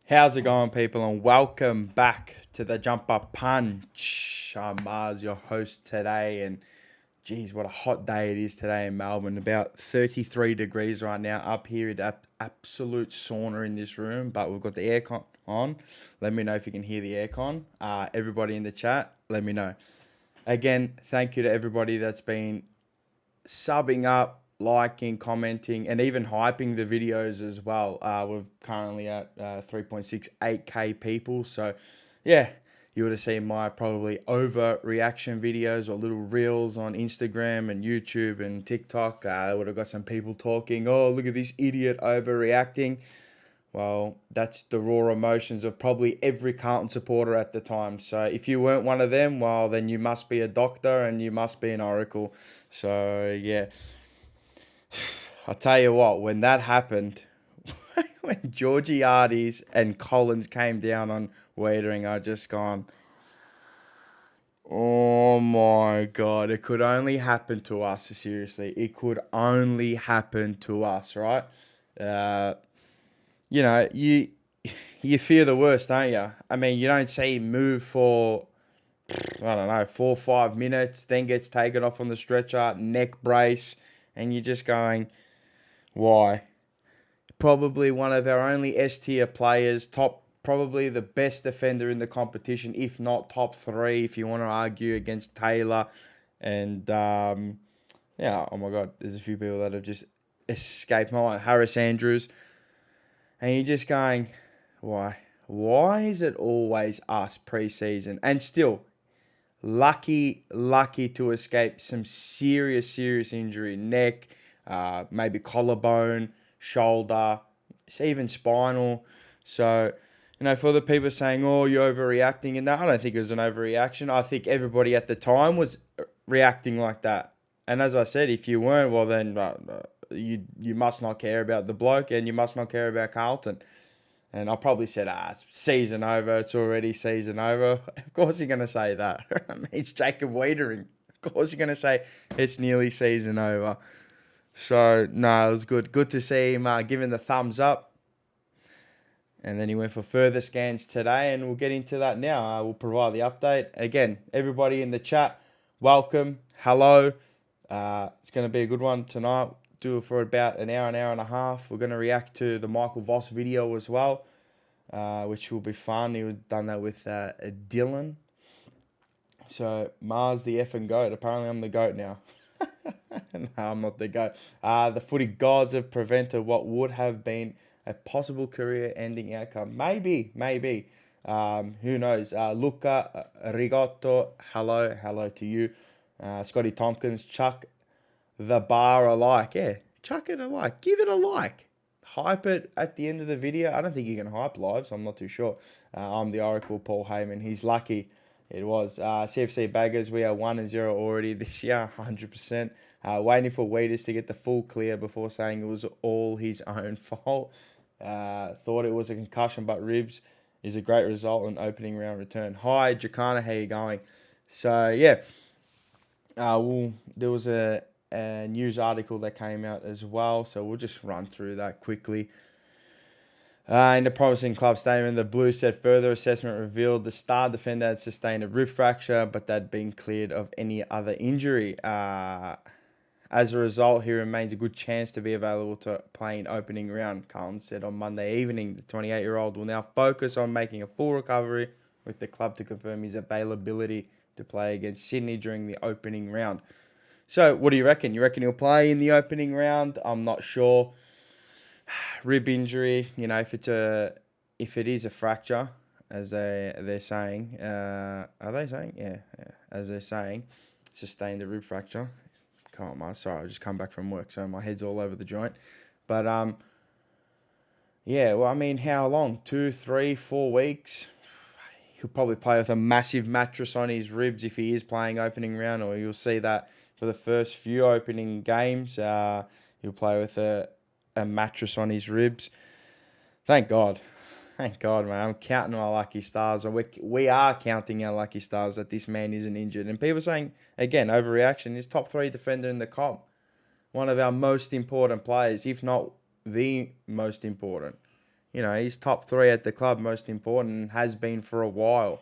How's it going, people? And welcome back to the Jumper Punch. I'm Mars, your host today. And geez, what a hot day it is today in Melbourne. About 33 degrees right now. Up here, it's absolute sauna in this room. But we've got the aircon on. Let me know if you can hear the aircon. Everybody in the chat, let me know. Again, thank you to everybody that's been subbing up, liking, commenting, and even hyping the videos as well. We're currently at 3.68k people. So, yeah, you would have seen my probably overreaction videos or little reels on Instagram and YouTube and TikTok. I would have got some people talking, oh, look at this idiot overreacting. Well, that's the raw emotions of probably every Carlton supporter at the time. So if you weren't one of them, well, then you must be a doctor and you must be an oracle. So, yeah. I'll tell you what, when that happened, when Georgiades and Collins came down on Weitering, I just gone, oh my God, it could only happen to us, seriously. It could only happen to us, right? Uh, you fear the worst, don't you? I mean, you don't see him move for, I don't know, 4 or 5 minutes, then gets taken off on the stretcher, neck brace, and you're just going, why? Probably one of our only S tier players, probably the best defender in the competition, if not top three, if you want to argue against Taylor. And yeah, oh my God, there's a few people that have just escaped my mind. Harris Andrews. And you're just going, why? Why is it always us pre-season? And still, lucky to escape some serious injury. Neck, maybe collarbone, shoulder, even spinal. So, for the people saying, oh, you're overreacting, and that, I don't think it was an overreaction. I think everybody at the time was reacting like that. And as I said, if you weren't, well, then you must not care about the bloke and you must not care about Carlton. And I probably said, it's season over. It's already season over. Of course you're going to say that. I mean, it's Jacob Weitering. Of course you're going to say it's nearly season over. So, no, it was good. Good to see him giving the thumbs up. And then he went for further scans today, and we'll get into that now. We'll provide the update. Again, everybody in the chat, welcome. Hello. It's going to be a good one tonight. Do it for about an hour and a half. We're going to react to the Michael Voss video as well, which will be fun. He done that with Dylan. So, Mars the effing GOAT. Apparently, I'm the GOAT now. No, I'm not the GOAT. The footy gods have prevented what would have been a possible career-ending outcome. Maybe. Who knows? Luca Rigotto, hello to you. Scotty Tompkins, chuck the bar a like. Yeah, chuck it a like. Give it a like. Hype it at the end of the video. I don't think you can hype live, so I'm not too sure. I'm the Oracle, Paul Heyman. He's lucky. It was. CFC Baggers, we are 1-0 already this year, 100%. Waiting for Weiters to get the full clear before saying it was all his own fault. Thought it was a concussion, but ribs is a great result in opening round return. Hi, Jacana, how you going? So, yeah. There was a news article that came out as well, so we'll just run through that quickly. In the promising club statement, the Blues said further assessment revealed the star defender had sustained a rib fracture, but that had been cleared of any other injury. As a result, he remains a good chance to be available to play in opening round, Carlton said on Monday evening. The 28-year-old will now focus on making a full recovery, with the club to confirm his availability to play against Sydney during the opening round. So, what do you reckon? You reckon he'll play in the opening round? I'm not sure. Rib injury, if it is a fracture, as they're saying, are they saying? Yeah, as they're saying, sustained a rib fracture. Come on, sorry, I just come back from work, so my head's all over the joint. But yeah, well, I mean, how long? 2, 3, 4 weeks? He'll probably play with a massive mattress on his ribs if he is playing opening round, or you'll see that for the first few opening games. He'll play with a mattress on his ribs. Thank God, man. I'm counting my lucky stars. We are counting our lucky stars that this man isn't injured. And people saying, again, overreaction. He's top 3 defender in the comp. One of our most important players, if not the most important. he's top 3 at the club, most important, and has been for a while.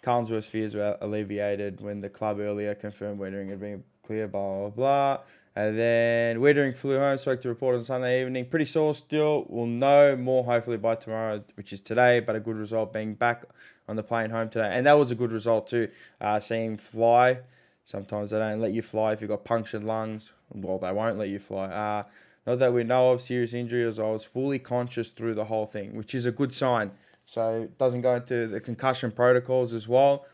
Collinsworth's fears were alleviated when the club earlier confirmed Weitering had been clear, blah, blah, blah. And then Weitering flew home, spoke to reporters on Sunday evening. Pretty sore still. We'll know more hopefully by tomorrow, which is today, but a good result being back on the plane home today. And that was a good result too, seeing him fly. Sometimes they don't let you fly if you've got punctured lungs. Well, they won't let you fly. Not that we know of serious injury, as I was fully conscious through the whole thing, which is a good sign. So it doesn't go into the concussion protocols as well.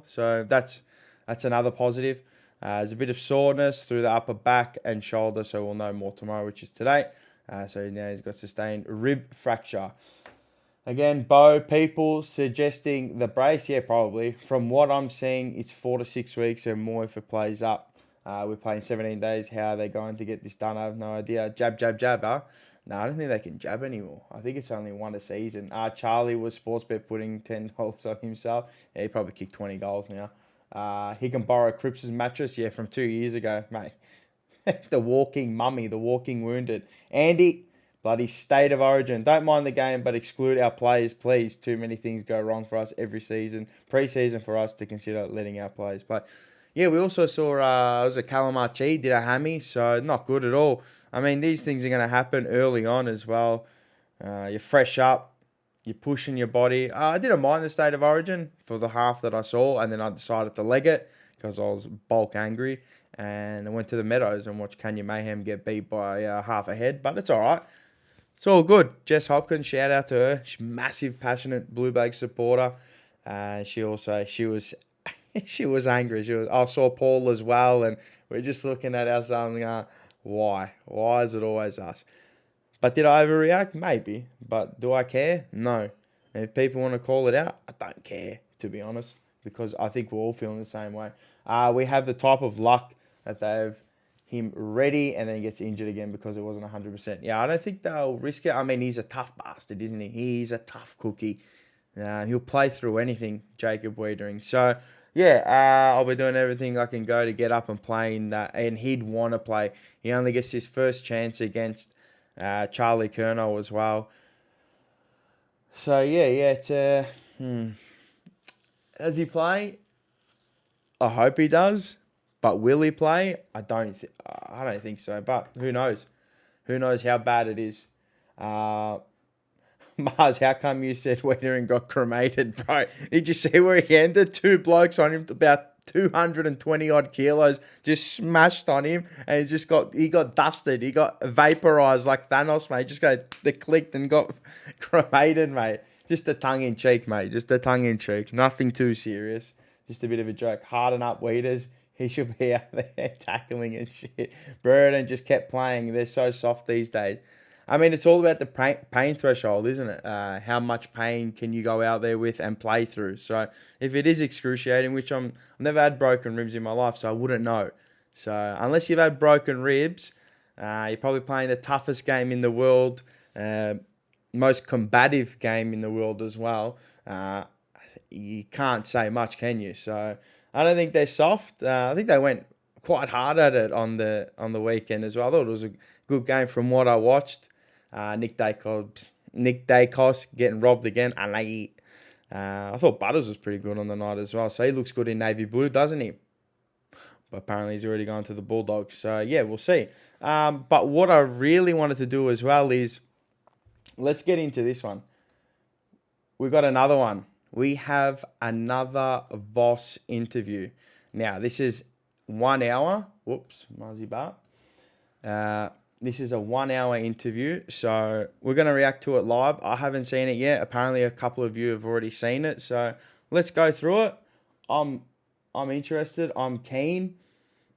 So that's another positive. There's a bit of soreness through the upper back and shoulder, so we'll know more tomorrow, which is today. So now he's got sustained rib fracture. Again, people suggesting the brace. Yeah, probably. From what I'm seeing, it's 4 to 6 weeks and more if it plays up. We're playing 17 days. How are they going to get this done? I have no idea. Jab, huh? No, I don't think they can jab anymore. I think it's only one a season. Charlie was Sportsbet putting $10 on himself. Yeah, he probably kicked 20 goals now. He can borrow Cripps' mattress. Yeah, from 2 years ago, mate. The walking mummy, the walking wounded. Andy, bloody state of origin. Don't mind the game, but exclude our players, please. Too many things go wrong for us every season. Pre-season for us to consider letting our players play. Yeah, we also saw, it was a Calamachi, did a hammy, so not good at all. I mean, these things are going to happen early on as well. You're fresh up, you're pushing your body. I didn't mind the state of origin for the half that I saw, and then I decided to leg it because I was bulk angry. And I went to the Meadows and watched Kenya Mayhem get beat by half a head, but it's all right. It's all good. Jess Hopkins, shout out to her. She's a massive, passionate Blue Bag supporter. She was she was angry. I saw Paul as well, and we're just looking at ourselves and going, why? Why is it always us? But did I overreact? Maybe. But do I care? No. And if people want to call it out, I don't care, to be honest, because I think we're all feeling the same way. We have the type of luck that they have him ready and then he gets injured again because it wasn't 100%. Yeah, I don't think they'll risk it. I mean, he's a tough bastard, isn't he? He's a tough cookie. He'll play through anything, Jacob Weitering. So, yeah, I'll be doing everything I can go to get up and play in that, and he'd want to play. He only gets his first chance against Charlie Curnow as well. So, it's does he play? I hope he does. But will he play? I don't think so. But who knows? Who knows how bad it is? Mars, how come you said Weitering got cremated, bro? Did you see where he ended? 2 blokes on him, about 220 odd kilos, just smashed on him, and he got dusted. He got vaporized like Thanos, mate. Just clicked and got cremated, mate. Just a tongue in cheek, mate. Just a tongue in cheek. Nothing too serious. Just a bit of a joke. Harden up, Weeders. He should be out there tackling and shit. Burden just kept playing. They're so soft these days. I mean, it's all about the pain threshold, isn't it? How much pain can you go out there with and play through? So if it is excruciating, which I've never had broken ribs in my life, so I wouldn't know. So unless you've had broken ribs, you're probably playing the toughest game in the world, most combative game in the world as well. You can't say much, can you? So I don't think they're soft. I think they went quite hard at it on the weekend as well. I thought it was a good game from what I watched. Nick Dacos getting robbed again. I thought Butters was pretty good on the night as well. So he looks good in navy blue, doesn't he? But apparently he's already gone to the Bulldogs. So yeah, we'll see. But what I really wanted to do as well is, let's get into this one. We've got another one. We have another Voss interview. Now, this is 1 hour. Whoops, Muzzy Bar. This is a 1 hour interview, so we're going to react to it live. I haven't seen it yet. Apparently, a couple of you have already seen it, so let's go through it. I'm interested. I'm keen.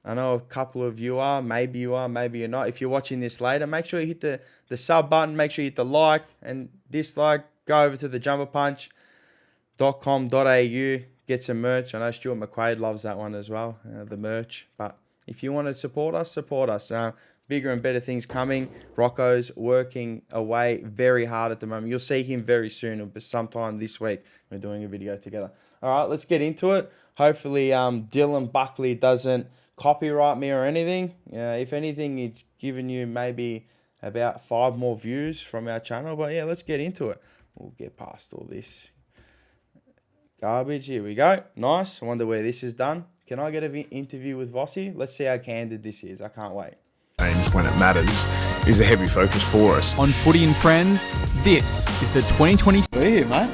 I know a couple of you are. Maybe you are. Maybe you're not. If you're watching this later, make sure you hit the sub button. Make sure you hit the like and dislike. Go over to the jumperpunch.com.au. Get some merch. I know Stuart McQuaid loves that one as well, the merch. But if you want to support us, support us. Bigger and better things coming. Rocco's working away very hard at the moment. You'll see him very soon, but sometime this week. We're doing a video together. All right, let's get into it. Hopefully, Dylan Buckley doesn't copyright me or anything. If anything, it's given you maybe about 5 more views from our channel. But yeah, let's get into it. We'll get past all this garbage. Here we go. Nice. I wonder where this is done. Can I get an interview with Vossy? Let's see how candid this is. I can't wait. When it matters is a heavy focus for us. On Footy and Friends, this is the 2020... We're here, mate.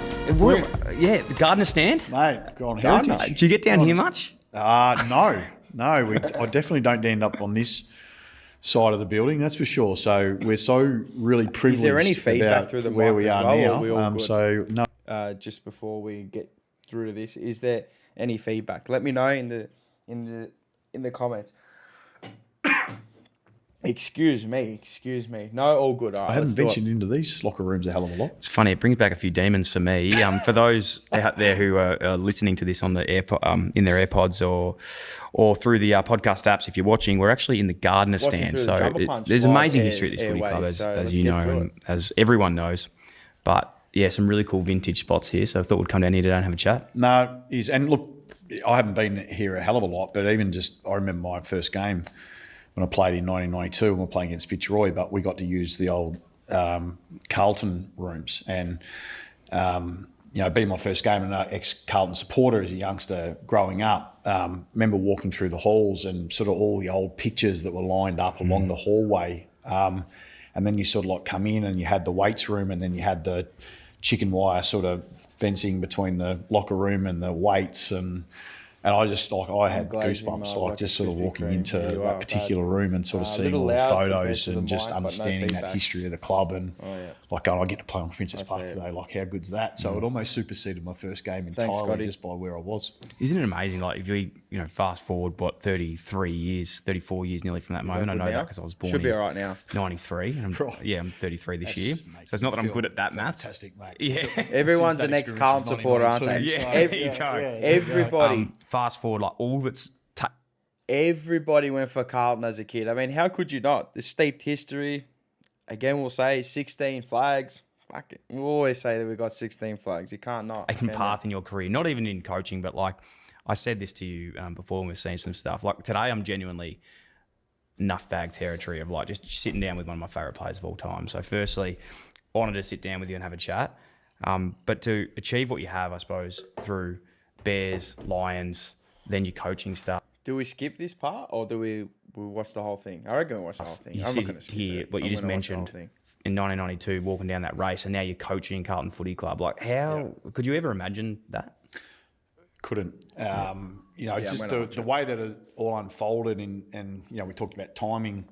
Yeah, the Gardner stand. Mate, go on heritage. Do you get down here much? No. I definitely don't end up on this side of the building, that's for sure. So we're so really privileged. Is there any feedback through the where mic we as are well, now? or we all good? So no. Just before we get through to this, is there any feedback? Let me know in the comments. Excuse me. No, all good. All right, I haven't ventured into these locker rooms a hell of a lot. It's funny. It brings back a few demons for me. For those out there who are listening to this on the in their AirPods or through the podcast apps, if you're watching, we're actually in the Gardner stand. So there's amazing history at this footy club, as you know, and as everyone knows. But yeah, some really cool vintage spots here. So I thought we'd come down here today and have a chat. No, and look, I haven't been here a hell of a lot, but even just I remember my first game when I played in 1992 and we're playing against Fitzroy, but we got to use the old Carlton rooms. And, being my first game and an ex-Carlton supporter as a youngster growing up, remember walking through the halls and sort of all the old pictures that were lined up along the hallway. And then you sort of like come in and you had the weights room and then you had the chicken wire sort of fencing between the locker room and the weights and I just I had goosebumps, just sort of walking into that particular room and sort of seeing all the photos and just understanding that history of the club and I get to play on Princess Park today. Like, how good's that? So it almost superseded my first game entirely just by where I was. Isn't it amazing? Like, if you fast forward 34 years nearly from that moment. I know that because I was born. Should be all right now. 93. And I'm 33 this year. So it's not that I'm good at that math. Fantastic, mate. Yeah, everyone's an ex-Carlton supporter, aren't they? Yeah, there you go. Everybody. Fast forward, like all that's. Everybody went for Carlton as a kid. I mean, how could you not? The steeped history. Again, we'll say 16 flags. Fuck it. We always say that we've got 16 flags. You can't not. A path in your career, not even in coaching, but like I said this to you before when we've seen some stuff. Like today, I'm genuinely nuff bag territory of like just sitting down with one of my favourite players of all time. So firstly, honoured to sit down with you and have a chat. But to achieve what you have, I suppose, through Bears, Lions, then your coaching stuff. Do we skip this part or do we watch the whole thing? I reckon we watch the whole thing. I'm not going to skip it. What you just mentioned in 1992, walking down that race, and now you're coaching Carlton Footy Club. Like, how could you ever imagine that? Couldn't. Just the way that it all unfolded and we talked about timing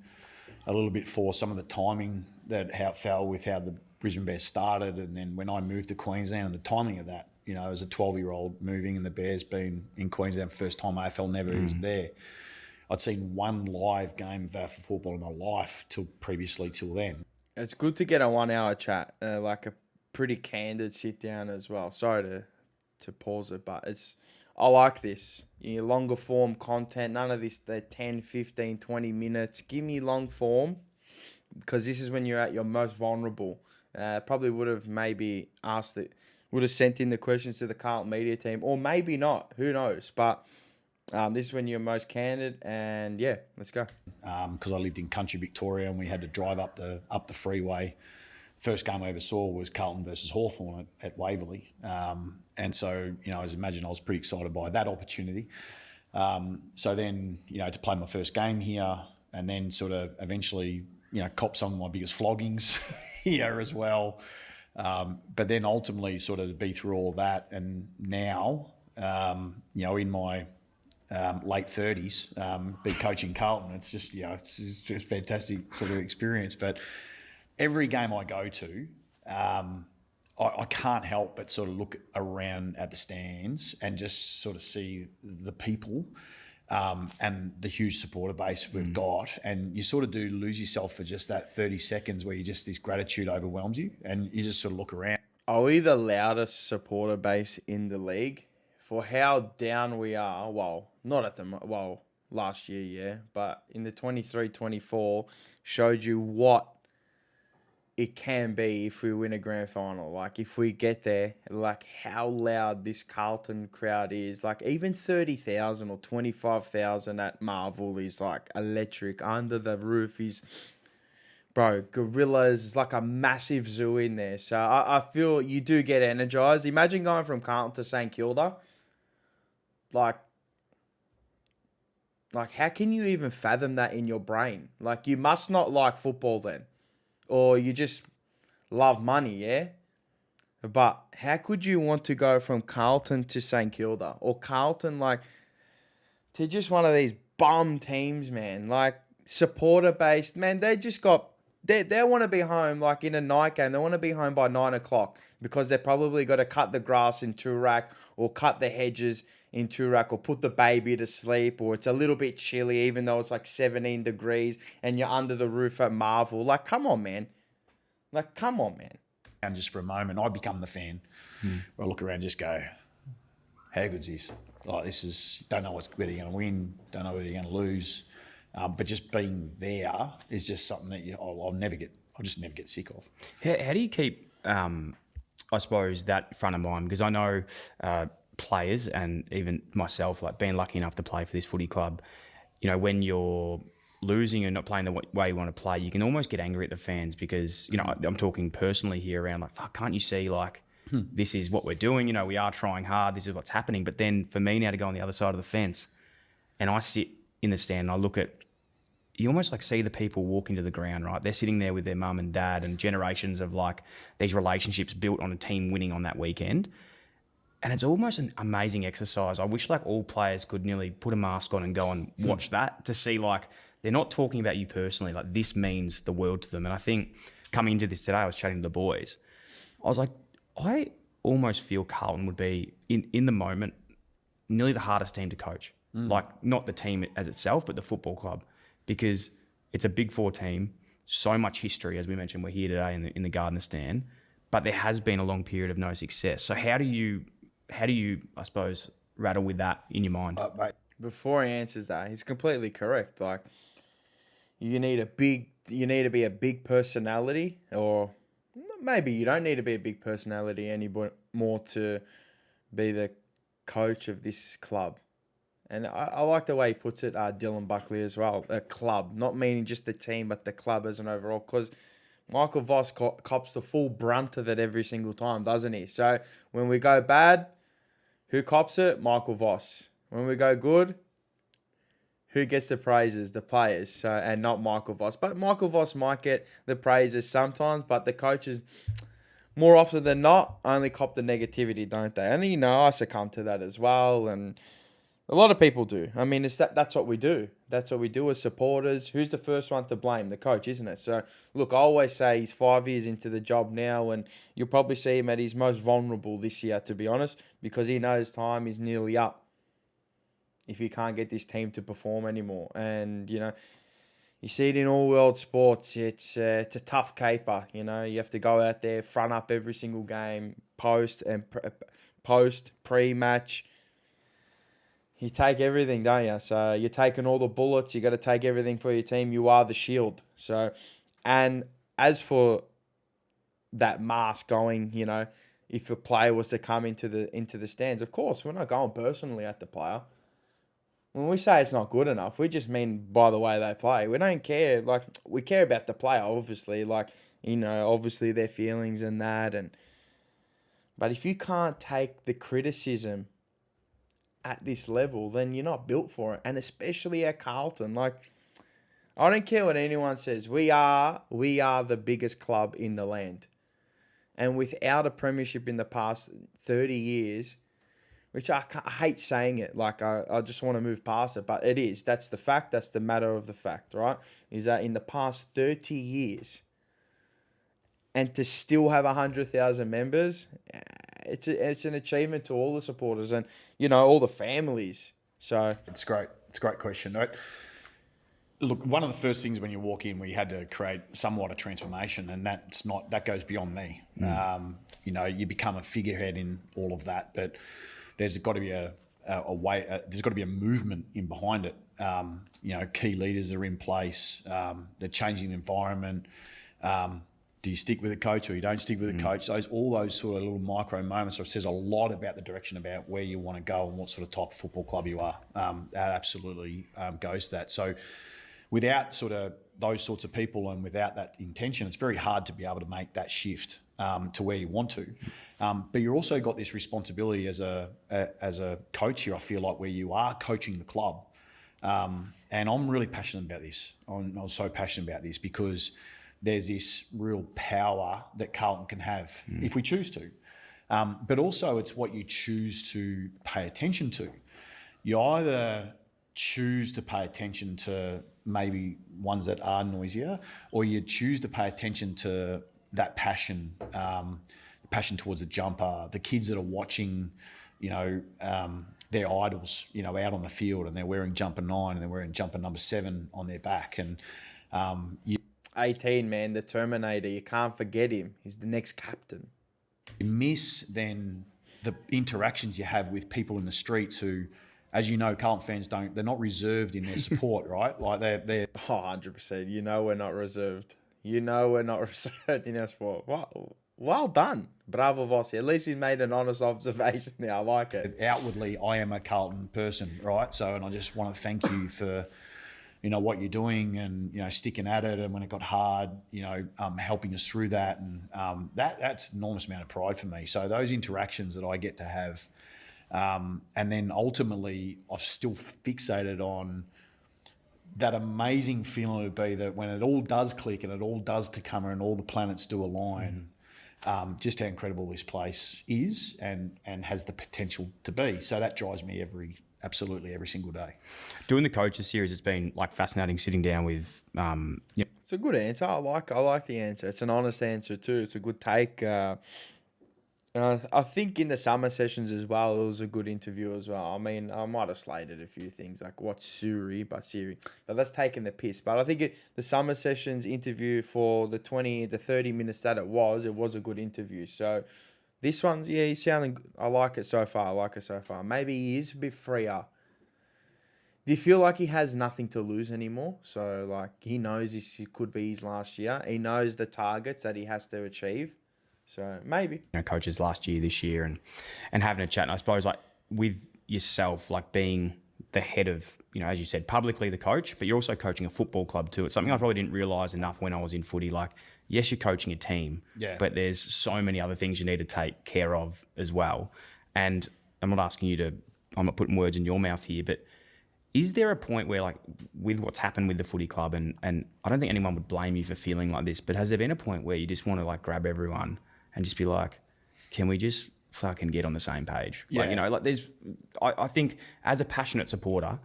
a little bit for some of the timing how it fell with how the Brisbane Bears started, and then when I moved to Queensland and the timing of that. As a 12-year-old moving and the Bears being in Queensland first time AFL never was there. I'd seen one live game of AFL football in my life till then. It's good to get a 1 hour chat, like a pretty candid sit down as well. Sorry to pause it, but I like this. Longer form content, none of this, the 10, 15, 20 minutes. Give me long form because this is when you're at your most vulnerable. Probably would have maybe would have sent in the questions to the Carlton media team, or maybe not. Who knows? But this is when you're most candid, and yeah, let's go. Because I lived in country Victoria, and we had to drive up the freeway. First game I ever saw was Carlton versus Hawthorn at Waverley, and so as you imagine, I was pretty excited by that opportunity. So then to play my first game here, and then sort of eventually cop some of my biggest floggings here as well. But then ultimately sort of be through all of that, and now, in my late 30s, be coaching Carlton. It's just, it's just a fantastic sort of experience. But every game I go to, I can't help but sort of look around at the stands and just sort of see the people and the huge supporter base we've got, and you sort of do lose yourself for just that 30 seconds where this gratitude overwhelms you and you just sort of look around. Are we the loudest supporter base in the league? For how down we are, last year, yeah, but in the 23-24 showed you what it can be if we win a grand final. Like, if we get there, like, how loud this Carlton crowd is. Like, even 30,000 or 25,000 at Marvel is, like, electric. Under the roof is Bro, gorillas is like a massive zoo in there. So I feel you do get energized. Imagine going from Carlton to St Kilda. Like, how can you even fathom that in your brain? Like, you must not like football then. Or you just love money, yeah? But how could you want to go from Carlton to St Kilda? Or Carlton, like, to just one of these bum teams, man. Like, supporter-based. Man, they just got... They want to be home, like, in a night game. They want to be home by 9 o'clock because they probably got to cut the grass in Toorak or cut the hedges in Toorak or put the baby to sleep, or it's a little bit chilly even though it's like 17 degrees and you're under the roof at Marvel. Like, come on, man. And just for a moment, I become the fan. I look around and just go, how good's this? Like, this is, don't know whether you're going to win, don't know whether you're going to lose. But just being there is just something that I'll just never get sick of. How do you keep, I suppose, that front of mind? Because I know players and even myself, like being lucky enough to play for this footy club, you know, when you're losing and not playing the way you want to play, you can almost get angry at the fans because, you know, I'm talking personally here around like, fuck, can't you see like this is what we're doing? You know, we are trying hard. This is what's happening. But then for me now to go on the other side of the fence and I sit in the stand and I look at, you almost like see the people walk into the ground, right? They're sitting there with their mum and dad and generations of like these relationships built on a team winning on that weekend. And it's almost an amazing exercise. I wish like all players could nearly put a mask on and go and watch that to see like they're not talking about you personally. Like this means the world to them. And I think coming into this today, I was chatting to the boys. I was like, I almost feel Carlton would be in the moment nearly the hardest team to coach. Like not the team as itself, but the football club, because it's a Big Four team. So much history, as we mentioned, we're here today in the Gardner stand, but there has been a long period of no success. So how do you, I suppose, rattle with that in your mind? Before he answers that, he's completely correct. Like, you need to be a big personality, or maybe you don't need to be a big personality anymore to be the coach of this club. And I like the way he puts it, Dylan Buckley as well, a club, not meaning just the team, but the club as an overall, because Michael Voss cops the full brunt of it every single time, doesn't he? So when we go bad, who cops it? Michael Voss. When we go good, who gets the praises? The players, so, and not Michael Voss. But Michael Voss might get the praises sometimes, but the coaches, more often than not, only cop the negativity, don't they? And, you know, I succumb to that as well, and a lot of people do. I mean, that's what we do. That's what we do as supporters. Who's the first one to blame? The coach, isn't it? So, look, I always say he's 5 years into the job now, and you'll probably see him at his most vulnerable this year, to be honest, because he knows time is nearly up if he can't get this team to perform anymore. And, you know, you see it in all world sports. It's a tough caper, you know. You have to go out there, front up every single game, post, pre-match. You take everything, don't you? So you're taking all the bullets. You got to take everything for your team. You are the shield. So, and as for that mask going, you know, if a player was to come into the stands, of course we're not going personally at the player. When we say it's not good enough, we just mean by the way they play. We don't care. Like, we care about the player, obviously. Like, you know, obviously their feelings and that. But if you can't take the criticism at this level, then you're not built for it. And especially at Carlton. Like, I don't care what anyone says. We are the biggest club in the land. And without a premiership in the past 30 years, which I hate saying it, like I just want to move past it, but it is. That's the fact. That's the matter of the fact, right? Is that in the past 30 years, and to still have 100,000 members, it's an achievement to all the supporters and, you know, all the families. So it's great. It's a great question, right? Look, one of the first things when you walk in, we had to create somewhat a transformation, and that goes beyond me. You know, you become a figurehead in all of that, but there's got to be a way. There's got to be a movement in behind it. You know, key leaders are in place. They're changing the environment. Do you stick with a coach or you don't stick with a coach? All those sort of little micro moments says a lot about the direction about where you want to go and what sort of type of football club you are. That absolutely goes to that. So without sort of those sorts of people, and without that intention, it's very hard to be able to make that shift to where you want to. But you're also got this responsibility as a coach here, I feel like, where you are coaching the club. And I'm really passionate about this. I'm so passionate about this because there's this real power that Carlton can have if we choose to. But also it's what you choose to pay attention to. You either choose to pay attention to maybe ones that are noisier, or you choose to pay attention to that passion, passion towards the jumper, the kids that are watching, their idols, out on the field, and they're wearing jumper 9 and they're wearing jumper number 7 on their back. And 18, man, the Terminator. You can't forget him. He's the next captain. You miss then the interactions you have with people in the streets who, as you know, Carlton fans they're not reserved in their support, right? Like they're 100%. We're not reserved. We're not reserved in our sport. Well done. Bravo, Voss. At least he made an honest observation there. I like it. Outwardly, I am a Carlton person, right? So, and I just want to thank you for, what you're doing and, sticking at it. And when it got hard, helping us through that. And that's an enormous amount of pride for me. So those interactions that I get to have, and then ultimately I've still fixated on that amazing feeling it would be that when it all does click and it all does to come and all the planets do align, just how incredible this place is and has the potential to be. So that drives me absolutely every single day. Doing the coaches series, it's been like fascinating sitting down with. It's a good answer. I like the answer. It's an honest answer too. It's a good take. I think in the summer sessions as well, it was a good interview as well. I mean, I might have slated a few things like what's Siri, but that's taking the piss. But I think the summer sessions interview for the 30 minutes that it was a good interview. So this one, he's sounding good. I like it so far. Maybe he is a bit freer. Do you feel like he has nothing to lose anymore? So like he knows this could be his last year. He knows the targets that he has to achieve. So maybe. Coaches last year, this year, and having a chat. And I suppose like with yourself, like being the head of, as you said, publicly the coach, but you're also coaching a football club too. It's something I probably didn't realise enough when I was in footy. Like, yes, you're coaching a team, but there's so many other things you need to take care of as well. And I'm not asking you to, I'm not putting words in your mouth here, but is there a point where, like, with what's happened with the footy club, and I don't think anyone would blame you for feeling like this, but has there been a point where you just want to like grab everyone and just be like, can we just fucking get on the same page? Yeah. Like, I think as a passionate supporter,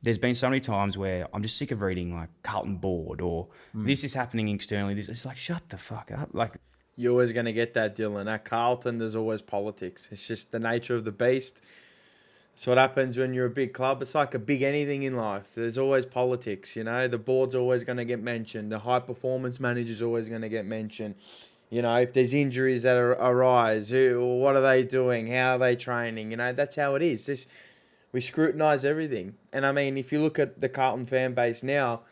there's been so many times where I'm just sick of reading like Carlton board or this is happening externally. It's like, shut the fuck up. Like, you're always going to get that, Dylan. At Carlton, there's always politics. It's just the nature of the beast. It's what happens when you're a big club. It's like a big anything in life. There's always politics, The board's always going to get mentioned. The high performance manager's always going to get mentioned. If there's injuries that arise, what are they doing? How are they training? That's how it is. We scrutinise everything. And I mean, if you look at the Carlton fan base now,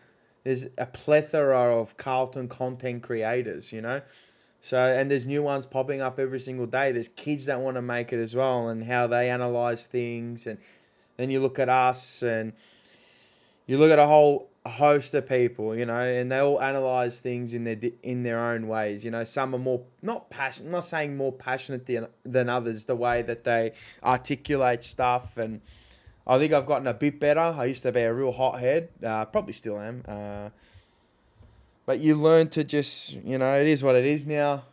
there's a plethora of Carlton content creators, So, and there's new ones popping up every single day. There's kids that want to make it as well and how they analyse things. And then you look at us and you look at a whole host of people, and they all analyse things in their own ways. Some are more, not passionate, I'm not saying more passionate than others, the way that they articulate stuff. And I think I've gotten a bit better. I used to be a real hothead, probably still am. But you learn to just, it is what it is now.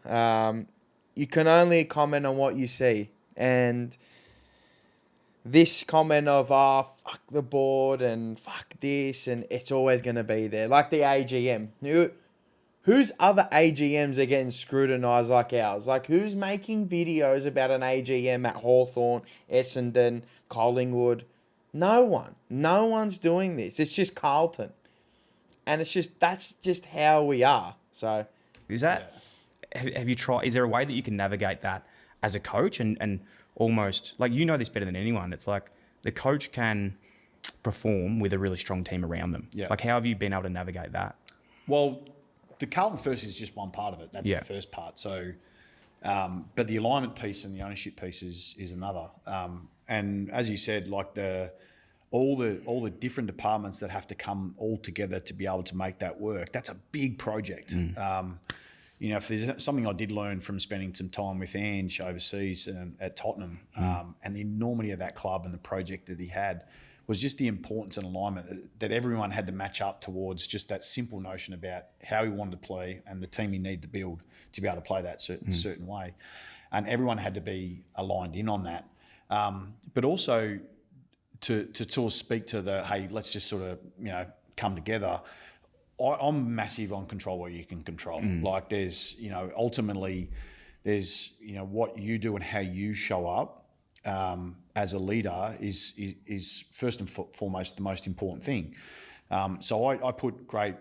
You can only comment on what you see. And this comment of, fuck the board and fuck this, and it's always going to be there. Like the AGM. Whose other AGMs are getting scrutinised like ours? Like, who's making videos about an AGM at Hawthorn, Essendon, Collingwood? No one. No one's doing this. It's just Carlton. And that's just how we are. So, is that, have you tried, is there a way that you can navigate that as a coach and almost, like, this better than anyone. It's like the coach can perform with a really strong team around them. Yeah. Like, how have you been able to navigate that? Well, the Carlton first is just one part of it. That's the first part. So, but the alignment piece and the ownership piece is another. And as you said, like all the different departments that have to come all together to be able to make that work. That's a big project. You know, if there's something I did learn from spending some time with Ange overseas at Tottenham, and the enormity of that club and the project that he had, was just the importance and alignment that everyone had to match up towards just that simple notion about how he wanted to play and the team he needed to build to be able to play that certain way. And everyone had to be aligned in on that. But also to sort of speak to the, hey, let's just sort of, you know, come together. I'm massive on control what you can control. Like there's, you know, ultimately there's, you know, what you do and how you show up as a leader is first and foremost the most important thing. So I put great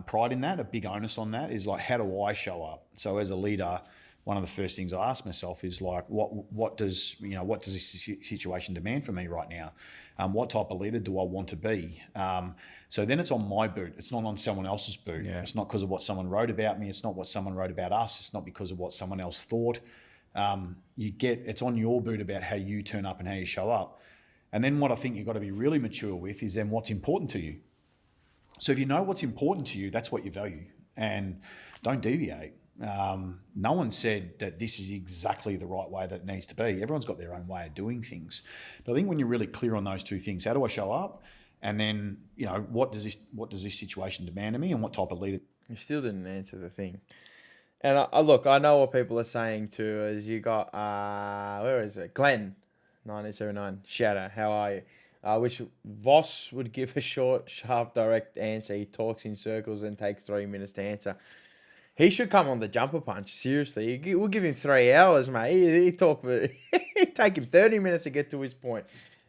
pride in that. A big onus on that is like, how do I show up? So as a leader, one of the first things I ask myself is like, what does this situation demand from me right now? What type of leader do I want to be? So then it's on my boot. It's not on someone else's boot. Yeah. It's not because of what someone wrote about me. It's not what someone wrote about us. It's not because of what someone else thought. It's on your boot about how you turn up and how you show up. And then what I think you've got to be really mature with is then what's important to you. So if you know what's important to you, that's what you value, and don't deviate. No one said that this is exactly the right way that it needs to be. Everyone's got their own way of doing things. But I think when you're really clear on those two things, how do I show up? And then, you know, what does this situation demand of me, and what type of leader? You still didn't answer the thing. And I know what people are saying too. Is you got where is it? Glenn, 1979. Shout out. How are you? Which Voss would give a short, sharp, direct answer. He talks in circles and takes 3 minutes to answer. He should come on the jumper punch. Seriously, we'll give him 3 hours, mate. He talk for it take him 30 minutes to get to his point.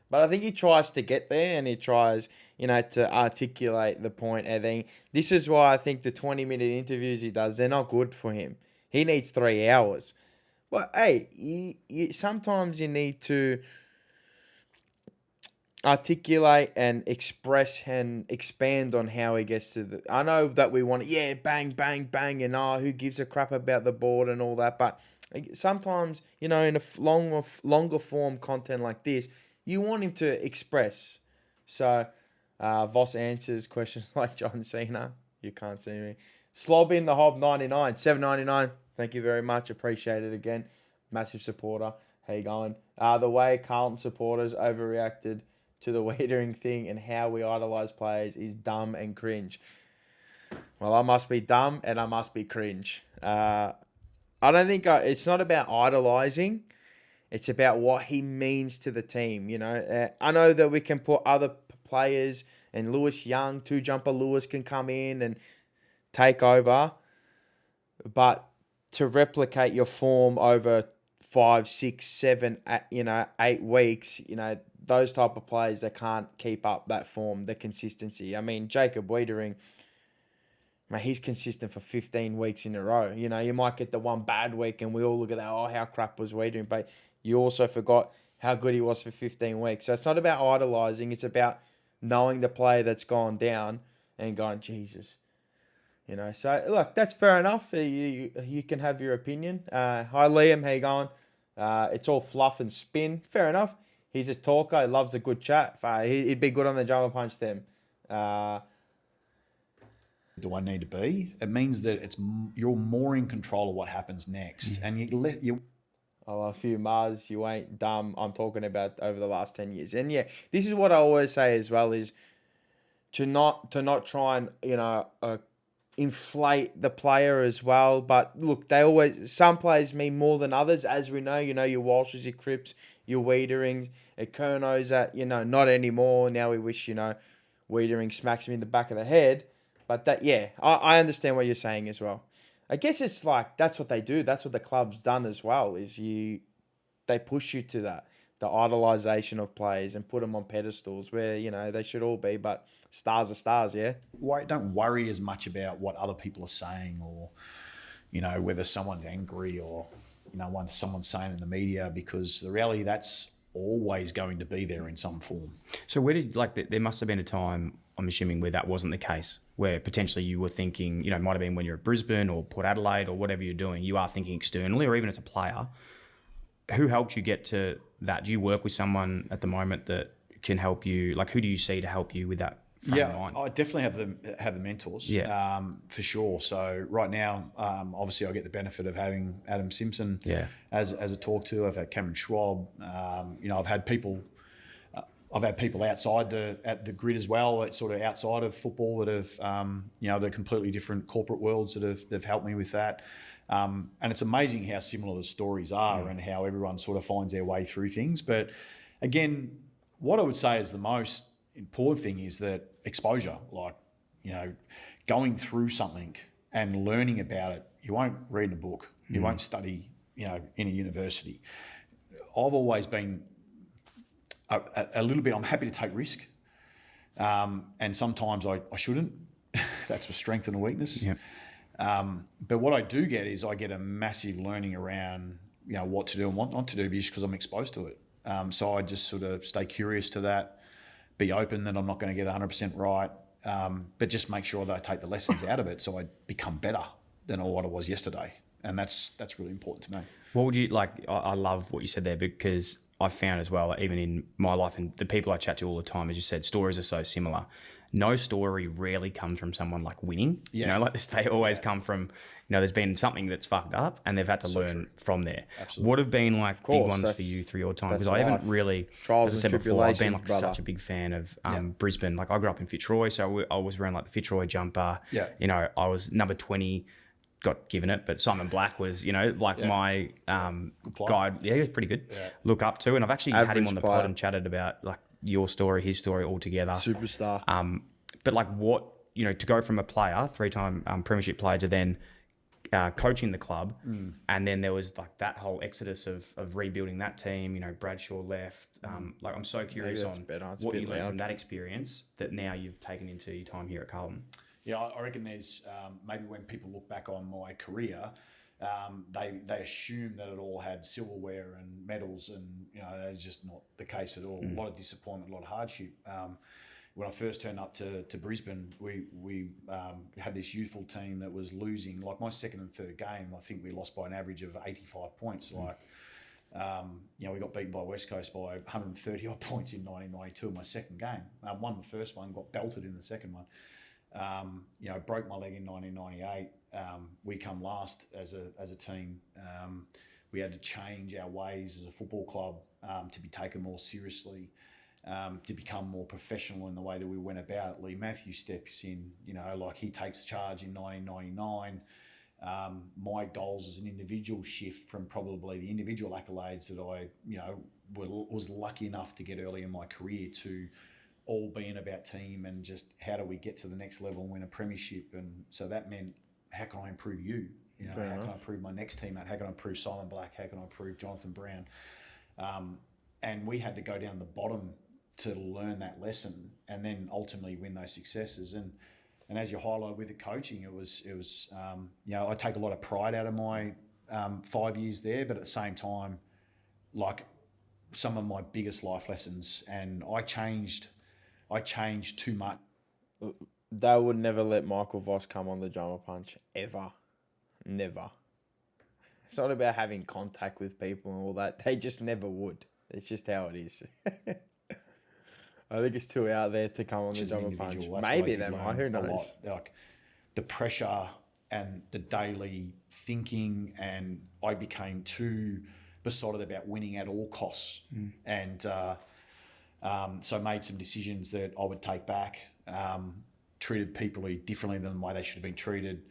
But I think he tries to get there, and he tries, you know, to articulate the point. I think this is why I think the 20-minute interviews he does, they're not good for him. He needs 3 hours. But hey, sometimes you need to articulate and express and expand on how he gets to the... I know that we want bang, bang, bang, and who gives a crap about the board and all that, but sometimes, you know, in a longer form content like this, you want him to express. So, Voss answers questions like John Cena. You can't see me. Slob in the Hob 99, $7.99. Thank you very much. Appreciate it again. Massive supporter. How you going? The way Carlton supporters overreacted to the Weitering thing and how we idolise players is dumb and cringe. Well, I must be dumb and I must be cringe. I don't think it's not about idolising. It's about what he means to the team. You know, I know that we can put other players, and Lewis Young, 2-jumper Lewis can come in and take over, but to replicate your form over 5, 6, 7, 8 weeks, you know, those type of players that can't keep up that form, the consistency. I mean, Jacob Weitering, mate, he's consistent for 15 weeks in a row. You know, you might get the one bad week and we all look at that, how crap was Weitering, but you also forgot how good he was for 15 weeks. So it's not about idolising, it's about knowing the player that's gone down and going, Jesus. You know, so look, that's fair enough. You can have your opinion. Hi Liam, how you going? It's all fluff and spin. Fair enough. He's a talker. He loves a good chat. He'd be good on the jumper punch them. Do I need to be? It means that you're more in control of what happens next, and you. Oh, a few Mars. You ain't dumb. I'm talking about over the last 10 years, and yeah, this is what I always say as well: is to not try and inflate the player as well. But look, some players mean more than others, as we know. You know, your Walshes, your Cripps, your Weiterings, Kerno's that, you know, not anymore. Now we wish, you know, Weitering smacks him in the back of the head. But that, yeah, I understand what you're saying as well. I guess it's like, that's what they do. That's what the club's done as well, is they push you to that, the idolisation of players, and put them on pedestals where, you know, they should all be, but stars are stars, yeah? Don't worry as much about what other people are saying, or, you know, whether someone's angry, or, you know, what someone's saying in the media, because the reality, that's always going to be there in some form. So there must have been a time, I'm assuming, where that wasn't the case, where potentially you were thinking, you know, it might have been when you're at Brisbane or Port Adelaide or whatever you're doing, you are thinking externally, or even as a player. Who helped you get to that? Do you work with someone at the moment that can help you? Like, who do you see to help you with that frame of mind? I definitely have the mentors. For sure. So right now, obviously, I get the benefit of having Adam Simpson as a talk to. I've had Cameron Schwab. I've had people. I've had people outside the grid as well, sort of outside of football that have, they're completely different corporate worlds they've helped me with that. And it's amazing how similar the stories are and how everyone sort of finds their way through things. But again, what I would say is the most important thing is that exposure, like, going through something and learning about it. You won't read in a book. You won't study, in a university. I've always been a little bit, I'm happy to take risk. And sometimes I shouldn't. That's a strength and a weakness. Yep. But what I do get is I get a massive learning around, what to do and what not to do just because I'm exposed to it. So I just sort of stay curious to that, be open that I'm not going to get 100% right, but just make sure that I take the lessons out of it so I become better than what I was yesterday. And that's really important to me. What would you like? I love what you said there, because I found as well, even in my life and the people I chat to all the time, as you said, stories are so similar. No story rarely comes from someone like winning. They always come from, there's been something that's fucked up and they've had to learn from there. Absolutely. What have been like big ones for you through your time? Because I haven't really, trials as I and said before, I've been tribulations, such a big fan of Brisbane. Like, I grew up in Fitzroy, so I was wearing like the Fitzroy jumper. Yeah. I was number 20. Got given it, but Simon Black was, my guy. Yeah, he was pretty good. Yeah. Look up to, and I've actually had him Average on the player. pod and chatted about like your story, his story all together. Superstar. But like, what, to go from a player, 3-time premiership player, to then coaching the club, and then there was like that whole exodus of rebuilding that team. Bradshaw left. Like, I'm so curious that's on better. It's a what bit you learned loud. from that experience that now you've taken into your time here at Carlton. Yeah, I reckon there's maybe when people look back on my career, they assume that it all had silverware and medals, and that's just not the case at all. A lot of disappointment, a lot of hardship. When I first turned up to Brisbane, we had this youthful team that was losing. Like, my second and third game, I think we lost by an average of 85 points. Like, we got beaten by West Coast by 130 odd points in 1992 in my second game. Won the first one, got belted in the second one. Broke my leg in 1998. We come last as a team. We had to change our ways as a football club to be taken more seriously, to become more professional in the way that we went about it. Lee Matthews steps in, he takes charge in 1999. My goals as an individual shift from probably the individual accolades that I, was lucky enough to get early in my career to all being about team and just how do we get to the next level and win a premiership. And so that meant, how can I improve you? How can I improve my next teammate? How can I improve Simon Black? How can I improve Jonathan Brown? And we had to go down the bottom to learn that lesson and then ultimately win those successes. And as you highlight with the coaching, it was I take a lot of pride out of my 5 years there, but at the same time, like, some of my biggest life lessons, and I changed too much. They would never let Michael Voss come on the drummer punch, ever. Never. It's not about having contact with people and all that. They just never would. It's just how it is. I think it's too out there to come on the drummer punch. Maybe they might. Who knows? Like, the pressure and the daily thinking, and I became too besotted about winning at all costs. And so I made some decisions that I would take back, treated people differently than the way they should have been treated.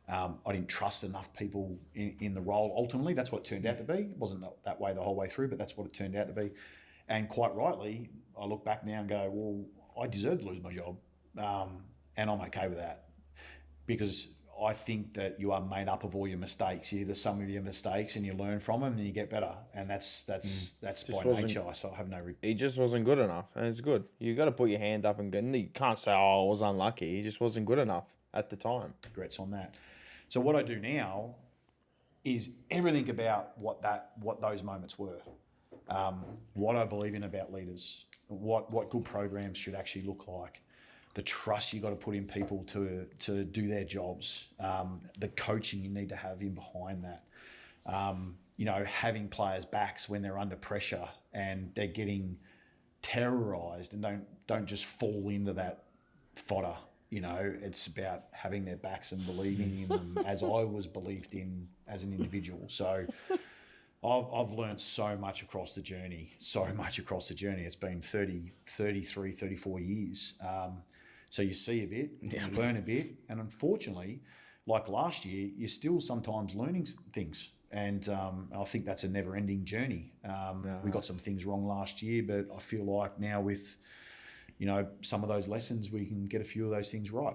I didn't trust enough people in the role. Ultimately, that's what it turned out to be. It wasn't that way the whole way through, but that's what it turned out to be. And quite rightly, I look back now and go, well, I deserve to lose my job. And I'm okay with that, because I think that you are made up of all your mistakes. You're the sum of your mistakes, and you learn from them, and you get better. And that's by nature. So I have no. He just wasn't good enough, and it's good. You got to put your hand up and go. You can't say, "Oh, I was unlucky." He just wasn't good enough at the time. Regrets on that. So what I do now is everything about what those moments were, what I believe in about leaders, what good programs should actually look like. The trust you got to put in people to do their jobs, the coaching you need to have in behind that, having players' backs when they're under pressure and they're getting terrorised and don't just fall into that fodder. You know, it's about having their backs and believing in them as I was believed in as an individual. So I've learned so much across the journey. It's been 33, 34 years. So you see a bit, you learn a bit. And unfortunately, like last year, you're still sometimes learning things. And I think that's a never-ending journey. We got some things wrong last year, but I feel like now with, you know, some of those lessons, we can get a few of those things right.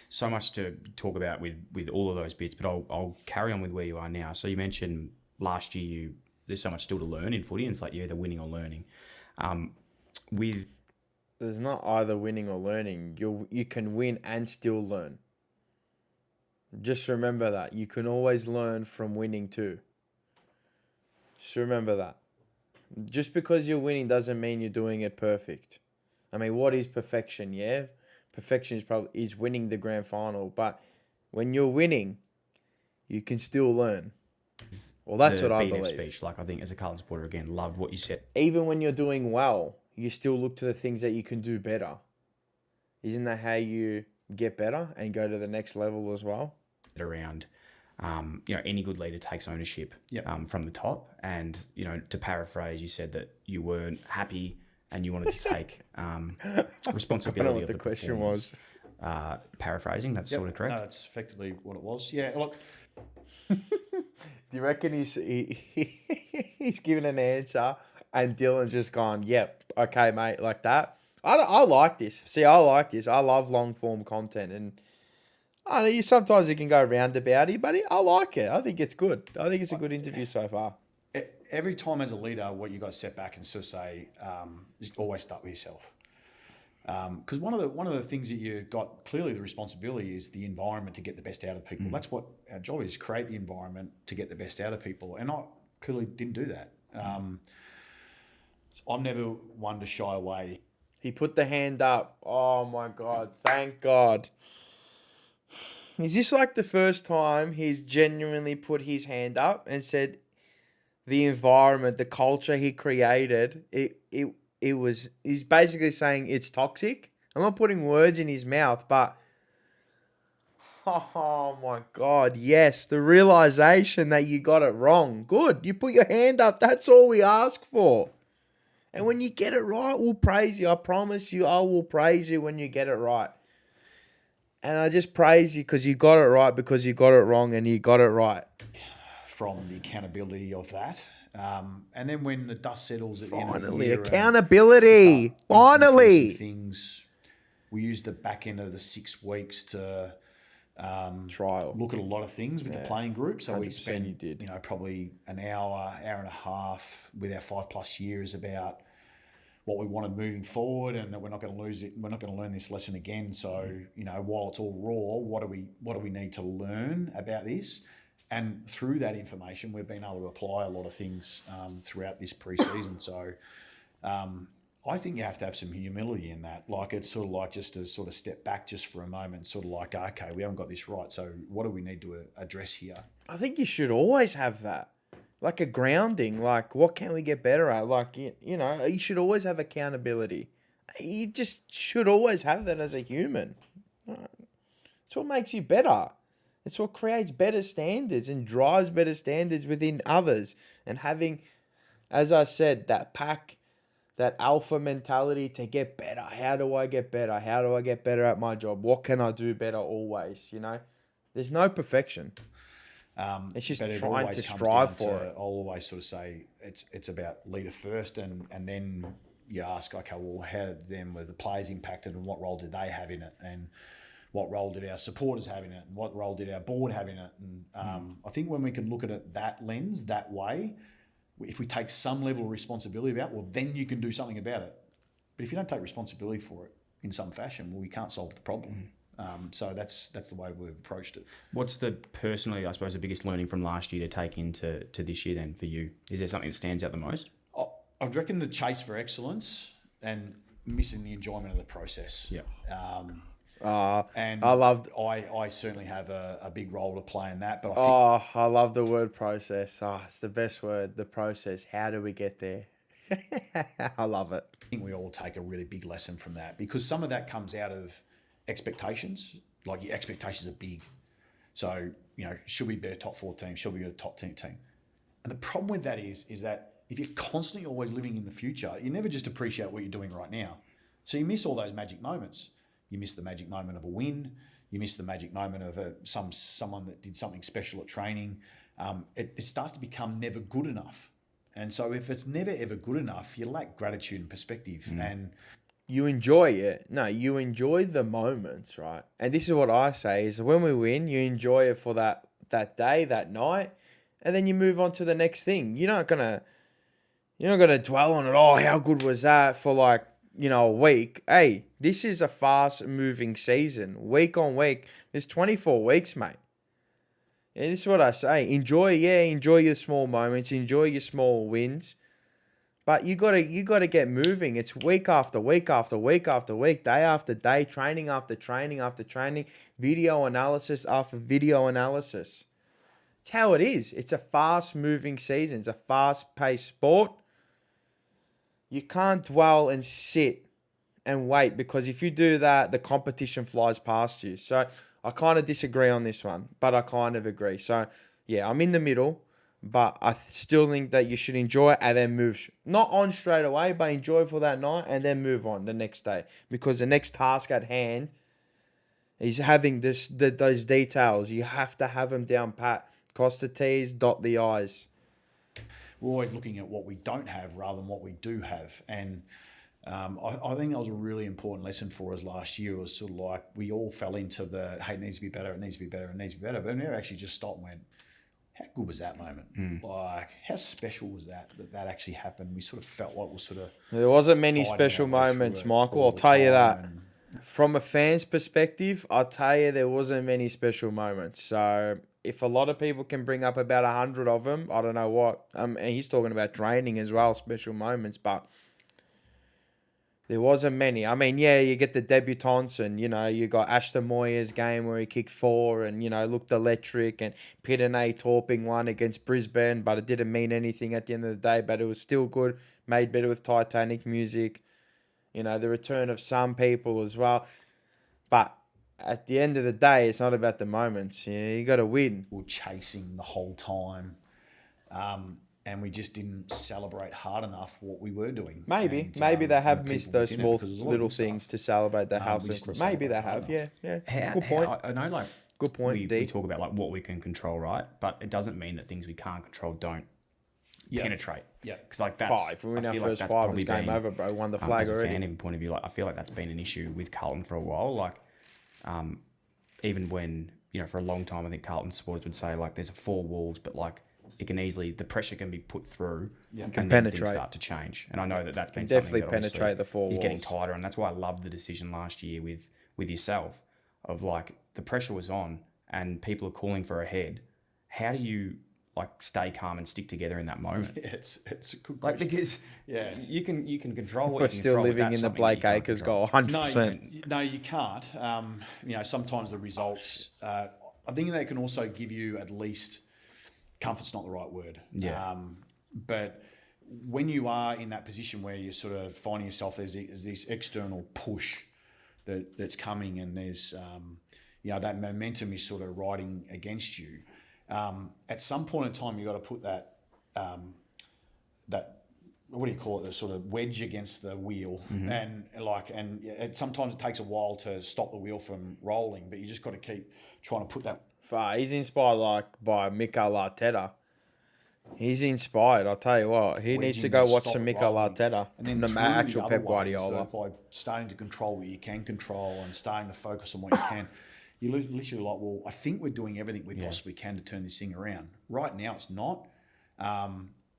So much to talk about with all of those bits, but I'll carry on with where you are now. So you mentioned last year there's so much still to learn in footy, and it's like you're either winning or learning. There's not either winning or learning. You can win and still learn. Just remember that. You can always learn from winning too. Just remember that. Just because you're winning doesn't mean you're doing it perfect. I mean, what is perfection? Yeah, perfection is winning the grand final. But when you're winning, you can still learn. Well, that's what I believe. Speech, like I think as a Carlton supporter, again, loved what you said. Even when you're doing well, you still look to the things that you can do better. Isn't that how you get better and go to the next level as well? Around, you know, any good leader takes ownership from the top. And, you know, to paraphrase, you said that you weren't happy and you wanted to take responsibility I don't know what of the question was. Paraphrasing, that's sort of correct. No, that's effectively what it was. Yeah, look. Do you reckon he's given an answer and Dylan's just gone, yep, okay, mate, like that? I like this. See, I like this. I love long form content, and I know sometimes it can go roundabouty, but I like it. I think it's good. I think it's a good interview so far. Every time as a leader, what you got to step back and sort of say, just always start with yourself. Because one of the things that you got clearly the responsibility is the environment to get the best out of people. That's what our job is: create the environment to get the best out of people. And I clearly didn't do that. I'm never one to shy away. He put the hand up. Oh my God! Thank God. Is this like the first time he's genuinely put his hand up and said the environment, the culture he created, he's basically saying it's toxic? I'm not putting words in his mouth, but oh my God, yes, the realization that you got it wrong. Good, you put your hand up. That's all we ask for. And when you get it right, we'll praise you. I promise you, I will praise you when you get it right. And I just praise you because you got it right, because you got it wrong and you got it right. From the accountability of that. And then when the dust settles at the end of the Finally, year, accountability. Finally. Things, we use the back end of the 6 weeks to trial. Look at a lot of things with the playing group. So we spend, you did. Probably an hour and a half with our 5+ years about what we wanted moving forward, and that we're not going to lose it. We're not going to learn this lesson again. So, while it's all raw, what do we need to learn about this? And through that information, we've been able to apply a lot of things throughout this pre-season. So I think you have to have some humility in that. Like, it's sort of like just to sort of step back just for a moment, sort of like, okay, we haven't got this right. So what do we need to address here? I think you should always have that. Like a grounding, like what can we get better at? Like, you should always have accountability. You just should always have that as a human. It's what makes you better. It's what creates better standards and drives better standards within others. And having, as I said, that pack, that alpha mentality to get better. How do I get better? How do I get better at my job? What can I do better always? There's no perfection. It's just trying to strive for it. I'll always sort of say it's about leader first, and then you ask, okay, well, how were the players impacted, and what role did they have in it, and what role did our supporters have in it, and what role did our board have in it? And I think when we can look at it that lens, that way, if we take some level of responsibility about it, well, then you can do something about it. But if you don't take responsibility for it in some fashion, well, we can't solve the problem. So that's the way we've approached it. What's personally, I suppose, the biggest learning from last year to take into this year then for you? Is there something that stands out the most? I reckon the chase for excellence and missing the enjoyment of the process. Yeah. And I certainly have a big role to play in that. But I love the word process. It's the best word, the process. How do we get there? I love it. I think we all take a really big lesson from that, because some of that comes out of expectations. Like, your expectations are big. So, should we be a top 4 team? Should we be a top 10 team? And the problem with that is that if you're constantly always living in the future, you never just appreciate what you're doing right now. So you miss all those magic moments. You miss the magic moment of a win. You miss the magic moment of someone that did something special at training. It starts to become never good enough. And so if it's never ever good enough, you lack gratitude and perspective. And you enjoy it. No, you enjoy the moments, right? And this is what I say is when we win, you enjoy it for that day, that night, and then you move on to the next thing. You're not gonna dwell on it. Oh, how good was that for a week? Hey, this is a fast moving season. Week on week. There's 24 weeks, mate. And this is what I say. Enjoy your small moments, enjoy your small wins. But you gotta get moving. It's week after week after week after week, day after day, training after training after training, video analysis after video analysis. It's how it is. It's a fast-moving season. It's a fast-paced sport. You can't dwell and sit and wait, because if you do that, the competition flies past you. So I kind of disagree on this one, but I kind of agree. So yeah, I'm in the middle, but I still think that you should enjoy it and then move. Not on straight away, but enjoy for that night and then move on the next day, because the next task at hand is having those details. You have to have them down pat. Cross the T's, dot the I's. We're always looking at what we don't have rather than what we do have. And I think that was a really important lesson for us last year. It was sort of like we all fell into the, hey, it needs to be better, it needs to be better, it needs to be better. But we never actually just stopped and went, how good was that moment? Like, how special was that actually happened? We sort of felt like we sort of... There wasn't many special moments, Michael. I'll tell you that. From a fan's perspective, I'll tell you there wasn't many special moments. So if a lot of people can bring up about 100 of them, I don't know what. And he's talking about training as well, special moments, but there wasn't many. I mean, yeah, you get the debutants and, you got Ashton Moyer's game where he kicked 4 and, looked electric, and Pitane torping one against Brisbane, but it didn't mean anything at the end of the day, but it was still good, made better with Titanic music. The return of some people as well. But at the end of the day, it's not about the moments. You got to win. We were chasing the whole time. And we just didn't celebrate hard enough what we were doing. Maybe they have missed those small little things to celebrate their house. Maybe they have, yeah. Good point. I know, good point. We talk about what we can control, right? But it doesn't mean that things we can't control don't penetrate. Yeah, because that's. If we win our first 5, it's game over, bro. Won the flag already. As a fan point of view, I feel like that's been an issue with Carlton for a while. Even when for a long time, I think Carlton supporters would say there's 4 walls, but it can easily, the pressure can be put through and then things start to change. And I know that's been definitely something that penetrate the 4 walls. Is getting tighter, and that's why I loved the decision last year with yourself of the pressure was on and people are calling for a head. How do you stay calm and stick together in that moment? Yeah, it's a good question. Because you can control what we're you can still control, living in the Blake Acres goal, 100%. No, you can't. Sometimes the results. I think they can also give you at least. Comfort's not the right word. Yeah. But when you are in that position where you're sort of finding yourself, there's this external push that's coming, and there's that momentum is sort of riding against you. At some point in time, you got to put that what do you call it? The sort of wedge against the wheel, and sometimes it takes a while to stop the wheel from rolling, but you just got to keep trying to put that. He's inspired by Mikel Arteta. He's inspired. I'll tell you what. He needs to go watch some Mikel Arteta and then the actual Pep Guardiola. By starting to control what you can control and starting to focus on what you can, you're literally I think we're doing everything we possibly can to turn this thing around. Right now, it's not,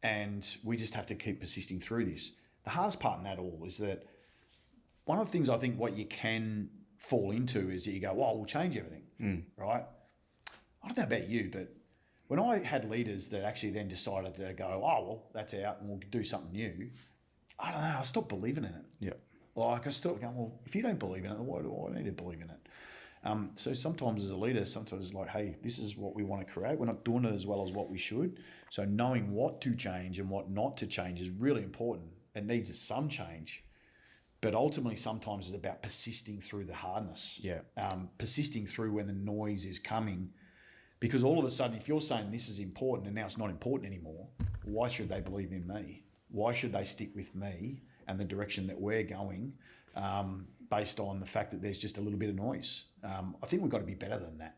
and we just have to keep persisting through this. The hardest part in that all is that one of the things I think what you can fall into is that you go, we'll change everything, right? I don't know about you, but when I had leaders that actually then decided to go, that's out and we'll do something new, I don't know, I stopped believing in it. Yeah. I stopped going, if you don't believe in it, why do I need to believe in it? So sometimes as a leader, sometimes it's hey, this is what we want to create. We're not doing it as well as what we should. So knowing what to change and what not to change is really important. It needs some change. But ultimately, sometimes it's about persisting through the hardness. Yeah. Persisting through when the noise is coming. Because all of a sudden, if you're saying this is important and now it's not important anymore, why should they believe in me? Why should they stick with me and the direction that we're going based on the fact that there's just a little bit of noise? I think we've got to be better than that.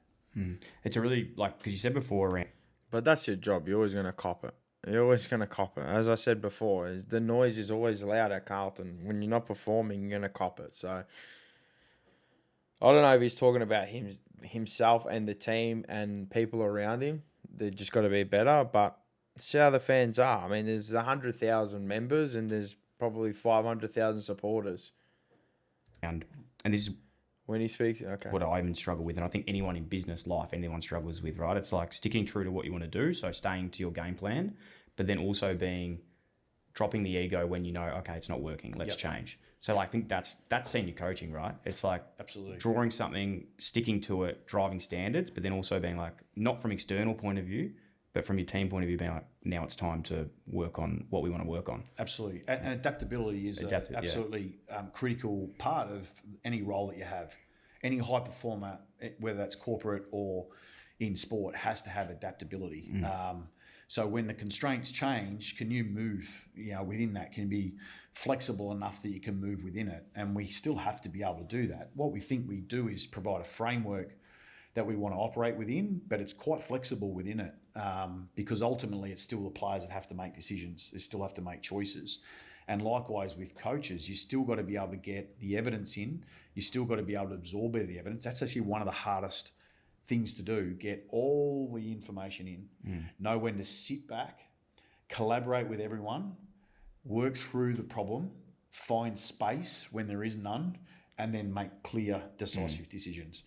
It's a really, like, because you said before around... But that's your job. You're always going to cop it. You're always going to cop it. As I said before, the noise is always loud at Carlton. When you're not performing, you're going to cop it. So I don't know if he's talking about himself and the team and people around him. They've just got to be better. But see how the fans are. I mean, there's 100,000 members and there's probably 500,000 supporters. And this is when he speaks, okay. what I even struggle with, and I think anyone in business life, anyone struggles with, right? It's like sticking true to what you want to do, so staying to your game plan, but then also dropping the ego when you know, okay, it's not working, let's change. So I think that's senior coaching, right? It's like Absolutely drawing something, sticking to it, driving standards, but then also being like, not from external point of view, but from your team point of view, being like, now it's time to work on what we want to work on. Absolutely. And adaptability is absolutely critical part of any role that you have. Any high performer, whether that's corporate or in sport, has to have adaptability. So when the constraints change, can you move within that? Can you be flexible enough that you can move within it? And we still have to be able to do that. What we think we do is provide a framework that we want to operate within, but it's quite flexible within it because ultimately it's still the players that have to make decisions. They still have to make choices. And likewise with coaches, you still got to be able to get the evidence in. You still got to be able to absorb the evidence. That's actually one of the hardest things to do. Get all the information in, know when to sit back, collaborate with everyone, work through the problem, find space when there is none, and then make clear, decisive decisions.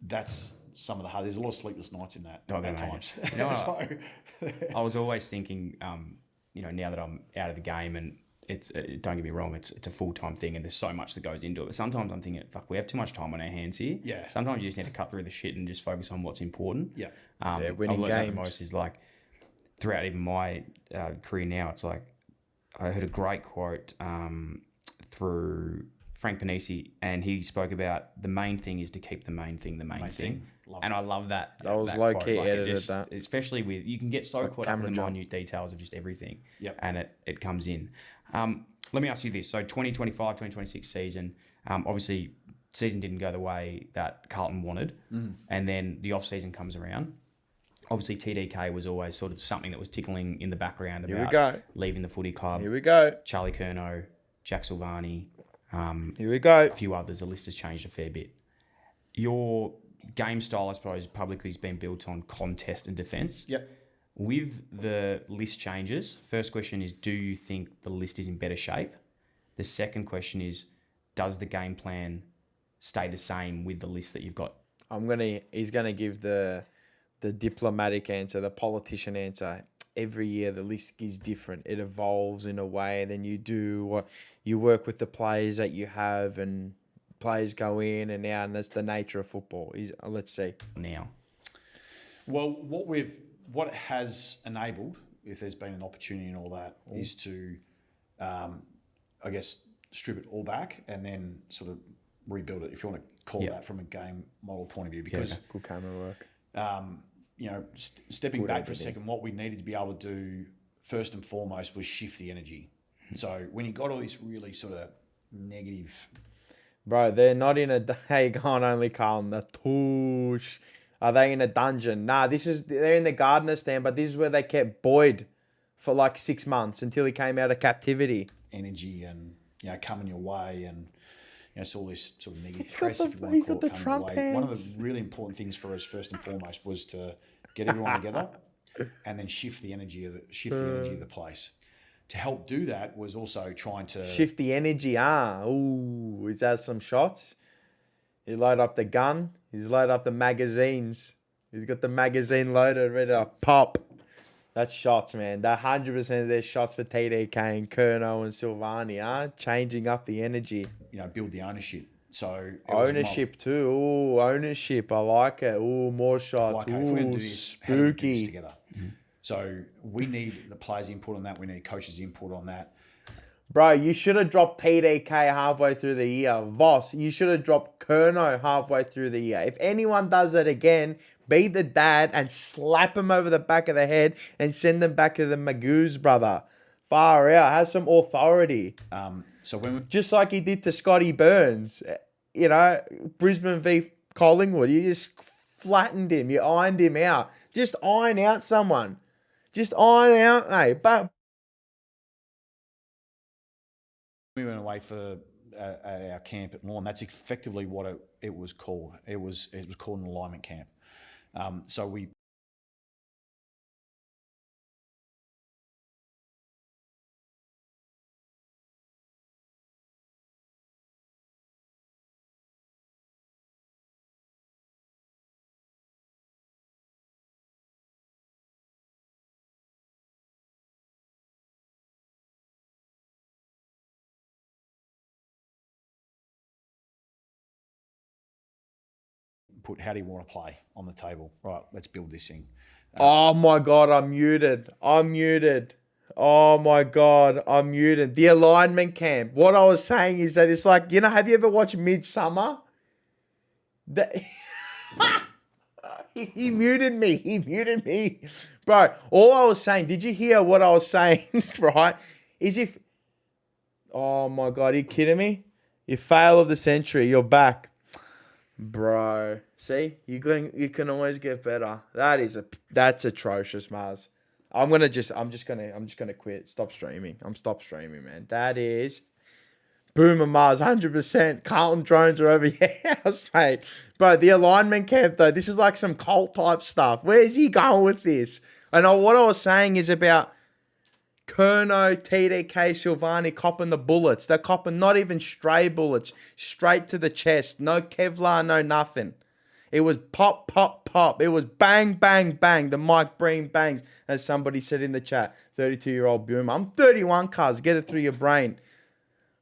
That's some of the hard. There's a lot of sleepless nights in that at times. You know, I was always thinking, now that I'm out of the game, and it's don't get me wrong, it's a full-time thing, and there's so much that goes into it. But sometimes I'm thinking, fuck, we have too much time on our hands here. Yeah. Sometimes you just need to cut through the shit and just focus on what's important. Yeah. Winning I've learned games. the most is like throughout even my career now. It's like I heard a great quote through Frank Panisi, and he spoke about the main thing is to keep the main thing the main thing. And I love that. That was that low quote. key Like edited that. Especially with, you can get so Like caught up in the camera minute details of just everything. Yep. And it comes in. Let me ask you this. So 2025, 2026 season, obviously season didn't go the way that Carlton wanted. And then the off season comes around. Obviously TDK was always sort of something that was tickling in the background about leaving the footy club. Here we go. Charlie Curnow, Jack Silvani, Here we go. a few others. The list has changed a fair bit. Your game style, I suppose, publicly has been built on contest and defence. Yep. With the list changes, first question is, do you think the list is in better shape? The second question is, does the game plan stay the same with the list that you've got? He's gonna give the diplomatic answer, the politician answer. Every year the list is different. It evolves in a way. Then you work with the players that you have, and players go in and out, and that's the nature of football. Let's see. Now, Well, what it has enabled, if there's been an opportunity and all that, is to, I guess, strip it all back and then sort of rebuild it, if you want to call that from a game model point of view. Because Good camera work. stepping back for a second, what we needed to be able to do first and foremost was shift the energy. So when you got all this really sort of negative, Bro, they're not in a... Hey, go on, only Carlton. The touche. Are they in a dungeon? Nah, they're in the Gardener stand, but this is where they kept Boyd for like 6 months until he came out of captivity. energy and coming your way, and so all this sort of negative He's press, got if you want to call the it, coming Trump your way. One of hands. the really important things for us first and foremost was to get everyone together and then shift the energy of the place. To help do that was also trying to Shift the energy, Ooh, is that some shots? He load up the gun. He's load up the magazines. He's got the magazine loaded, ready to pop. That's shots, man. That 100% of their shots for TDK and Curnow and Silvani, changing up the energy. build the ownership. So it was Ownership too. Ooh, ownership. I like it. Ooh, more shots. like, okay, if we're going Ooh, to do this, how do we do this spooky. together? So we need the players' input on that. We need coaches' input on that. Bro, you should have dropped PDK halfway through the year. Voss, you should have dropped Kerno halfway through the year. If anyone does it again, be the dad and slap him over the back of the head and send them back to the Magoos, brother. Far out. Have some authority. So when we Just like he did to Scotty Burns. You know, Brisbane v Collingwood. You just flattened him. You ironed him out. Just iron out someone. Just iron out, mate. But we went away for at our camp at Lawn, that's effectively what it was called. It was called an alignment camp. So we put how do you want to play on the table? Right, let's build this thing. oh my God, I'm muted. Oh my God, I'm muted. The alignment camp. What I was saying is that it's like, you know, have you ever watched Midsummer? He muted me. Bro, all I was saying, did you hear what I was saying, right? Is if, oh my God, are you kidding me? You fail of the century. You're back. Bro, see, you can always get better. That's atrocious, Mars. I'm just gonna quit. Stop streaming. Stop streaming, man. That is Boomer Mars, 100%. Carlton drones are over your house, mate. Bro, the alignment camp though, this is like some cult type stuff. Where's he going with this? And what I was saying is about Kerno, TDK, Silvani copping the bullets. They're copping not even stray bullets, straight to the chest. No Kevlar, no nothing. It was pop, pop, pop. It was bang, bang, bang. The Mike Breen bangs, as somebody said in the chat. 32-year-old boomer. I'm 31, cuz. Get it through your brain.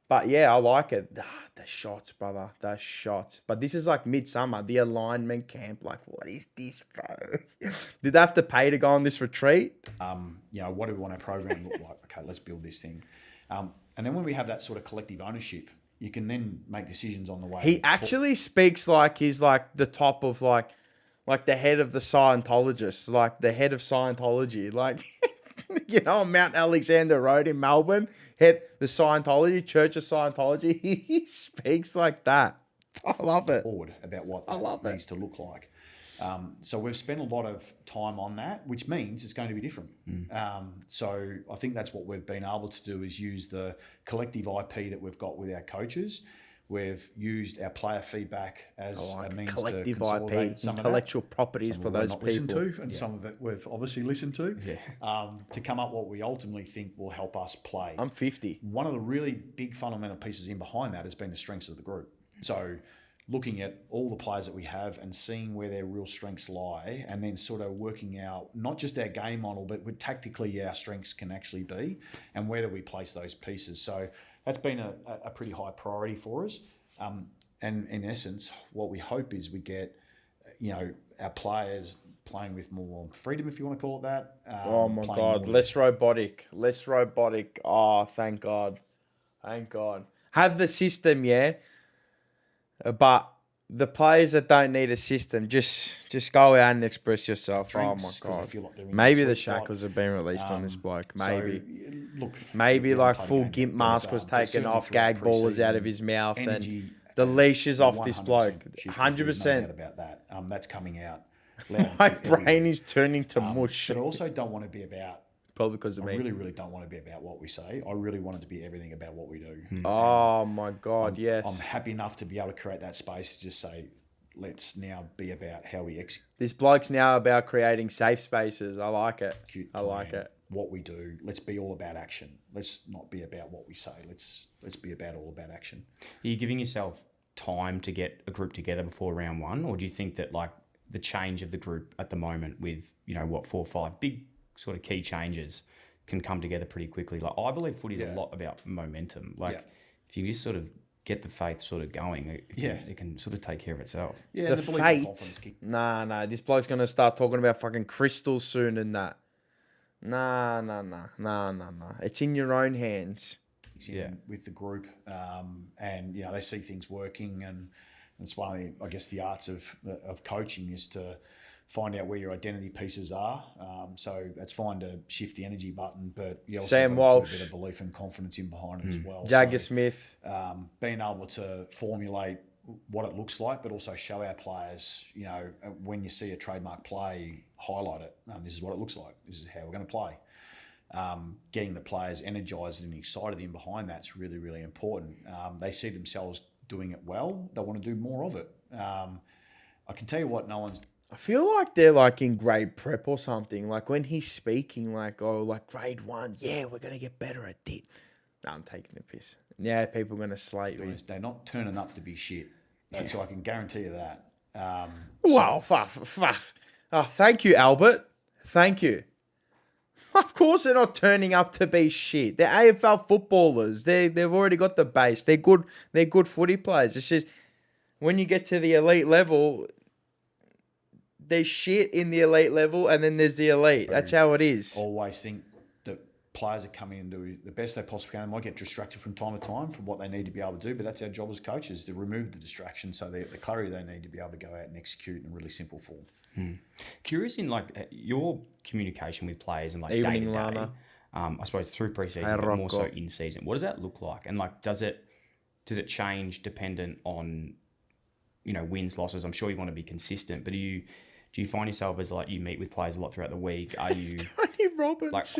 But yeah, I like it. The shots, brother. The shots. But this is like Midsummer, the alignment camp. Like, what is this, bro? Did they have to pay to go on this retreat? You know, what do we want our program look like? Okay, let's build this thing. And then when we have that sort of collective ownership, you can then make decisions on the way. He actually speaks like he's like the top of like the head of the Scientologists, like the head of Scientology. Like, you know, on Mount Alexander Road in Melbourne, the Scientology, Church of Scientology. He speaks like that. I love it. Forward about what that needs to look like. So we've spent a lot of time on that, which means it's going to be different. So I think that's what we've been able to do is use the collective IP that we've got with our coaches. We've used our player feedback as a means collective to consolidate IP, some intellectual of that. properties Some for of it we've those not people. listened to, and some of it we've obviously listened to, to come up what we ultimately think will help us play. I'm 50. One of the really big fundamental pieces in behind that has been the strengths of the group. So looking at all the players that we have and seeing where their real strengths lie, and then sort of working out not just our game model, but what tactically our strengths can actually be, and where do we place those pieces. So that's been a pretty high priority for us. And in essence, what we hope is we get, you know, our players playing with more freedom, if you want to call it that. Oh my God, less robotic. Oh, thank God. Have the system, yeah. But the players that don't need a system, just go out and express yourself. Drinks, oh 'cause my I God. feel like they're in Maybe the the sweet spot. shackles have been released on this bloke. Maybe. So, look, Maybe we like haven't full played the gimp game, mask but, was but taken certainly off, throughout gag ballers out of pre-season, his mouth, energy and the leash is off this 100% bloke. shifted. 100%. There's no doubt about that. That's coming out. loud and My clear everywhere. brain is turning to mush. But I also don't want to be about. Probably because of I me. really, really don't want to be about what we say. I really want it to be everything about what we do. Oh my God, yes. I'm happy enough to be able to create that space to just say, let's now be about how we This bloke's now about creating safe spaces. I like it. I like it. What we do. Let's be all about action. Let's not be about what we say. Let's be all about action. Are you giving yourself time to get a group together before round one, or do you think that like the change of the group at the moment with, you know, 4 or 5 big sort of key changes can come together pretty quickly? Like, I believe footy is a lot about momentum. Like if you just sort of get the faith sort of going, it can sort of take care of itself. Yeah, The fate. Nah. This bloke's gonna start talking about fucking crystals soon and that. Nah. It's in your own hands. Yeah. with the group, and they see things working, and it's one of the, I guess, the arts of coaching is to find out where your identity pieces are. So that's fine to shift the energy button, but you also Sam got to Walsh. put a bit of belief and confidence in behind it as well. Jagger So, Smith. being able to formulate what it looks like, but also show our players, when you see a trademark play, highlight it. This is what it looks like. This is how we're going to play. Getting the players energised and excited in behind that's really, really important. They see themselves doing it well. They want to do more of it. I can tell you what, no one's... I feel like they're like in grade prep or something. Like when he's speaking, like grade 1, yeah, we're gonna get better at it. No, I'm taking the piss. Yeah, people are gonna slate me. They're not turning up to be shit. So I can guarantee you that. Wow, fuck. Oh, thank you, Albert. Thank you. Of course they're not turning up to be shit. They're AFL footballers. They've already got the base. They're good footy players. It's just when you get to the elite level, there's shit in the elite level, and then there's the elite. That's how it is. Always think that players are coming in and do the best they possibly can. They might get distracted from time to time from what they need to be able to do, but that's our job as coaches, to remove the distraction so the clarity they need to be able to go out and execute in a really simple form. Curious in your communication with players and Evening, day to day. Lana. I suppose through preseason, Hey, but more so Rocco. in season. What does that look like? And does it change dependent on wins, losses? I'm sure you want to be consistent, but do you find yourself as you meet with players a lot throughout the week? Are you Tony Robbins? this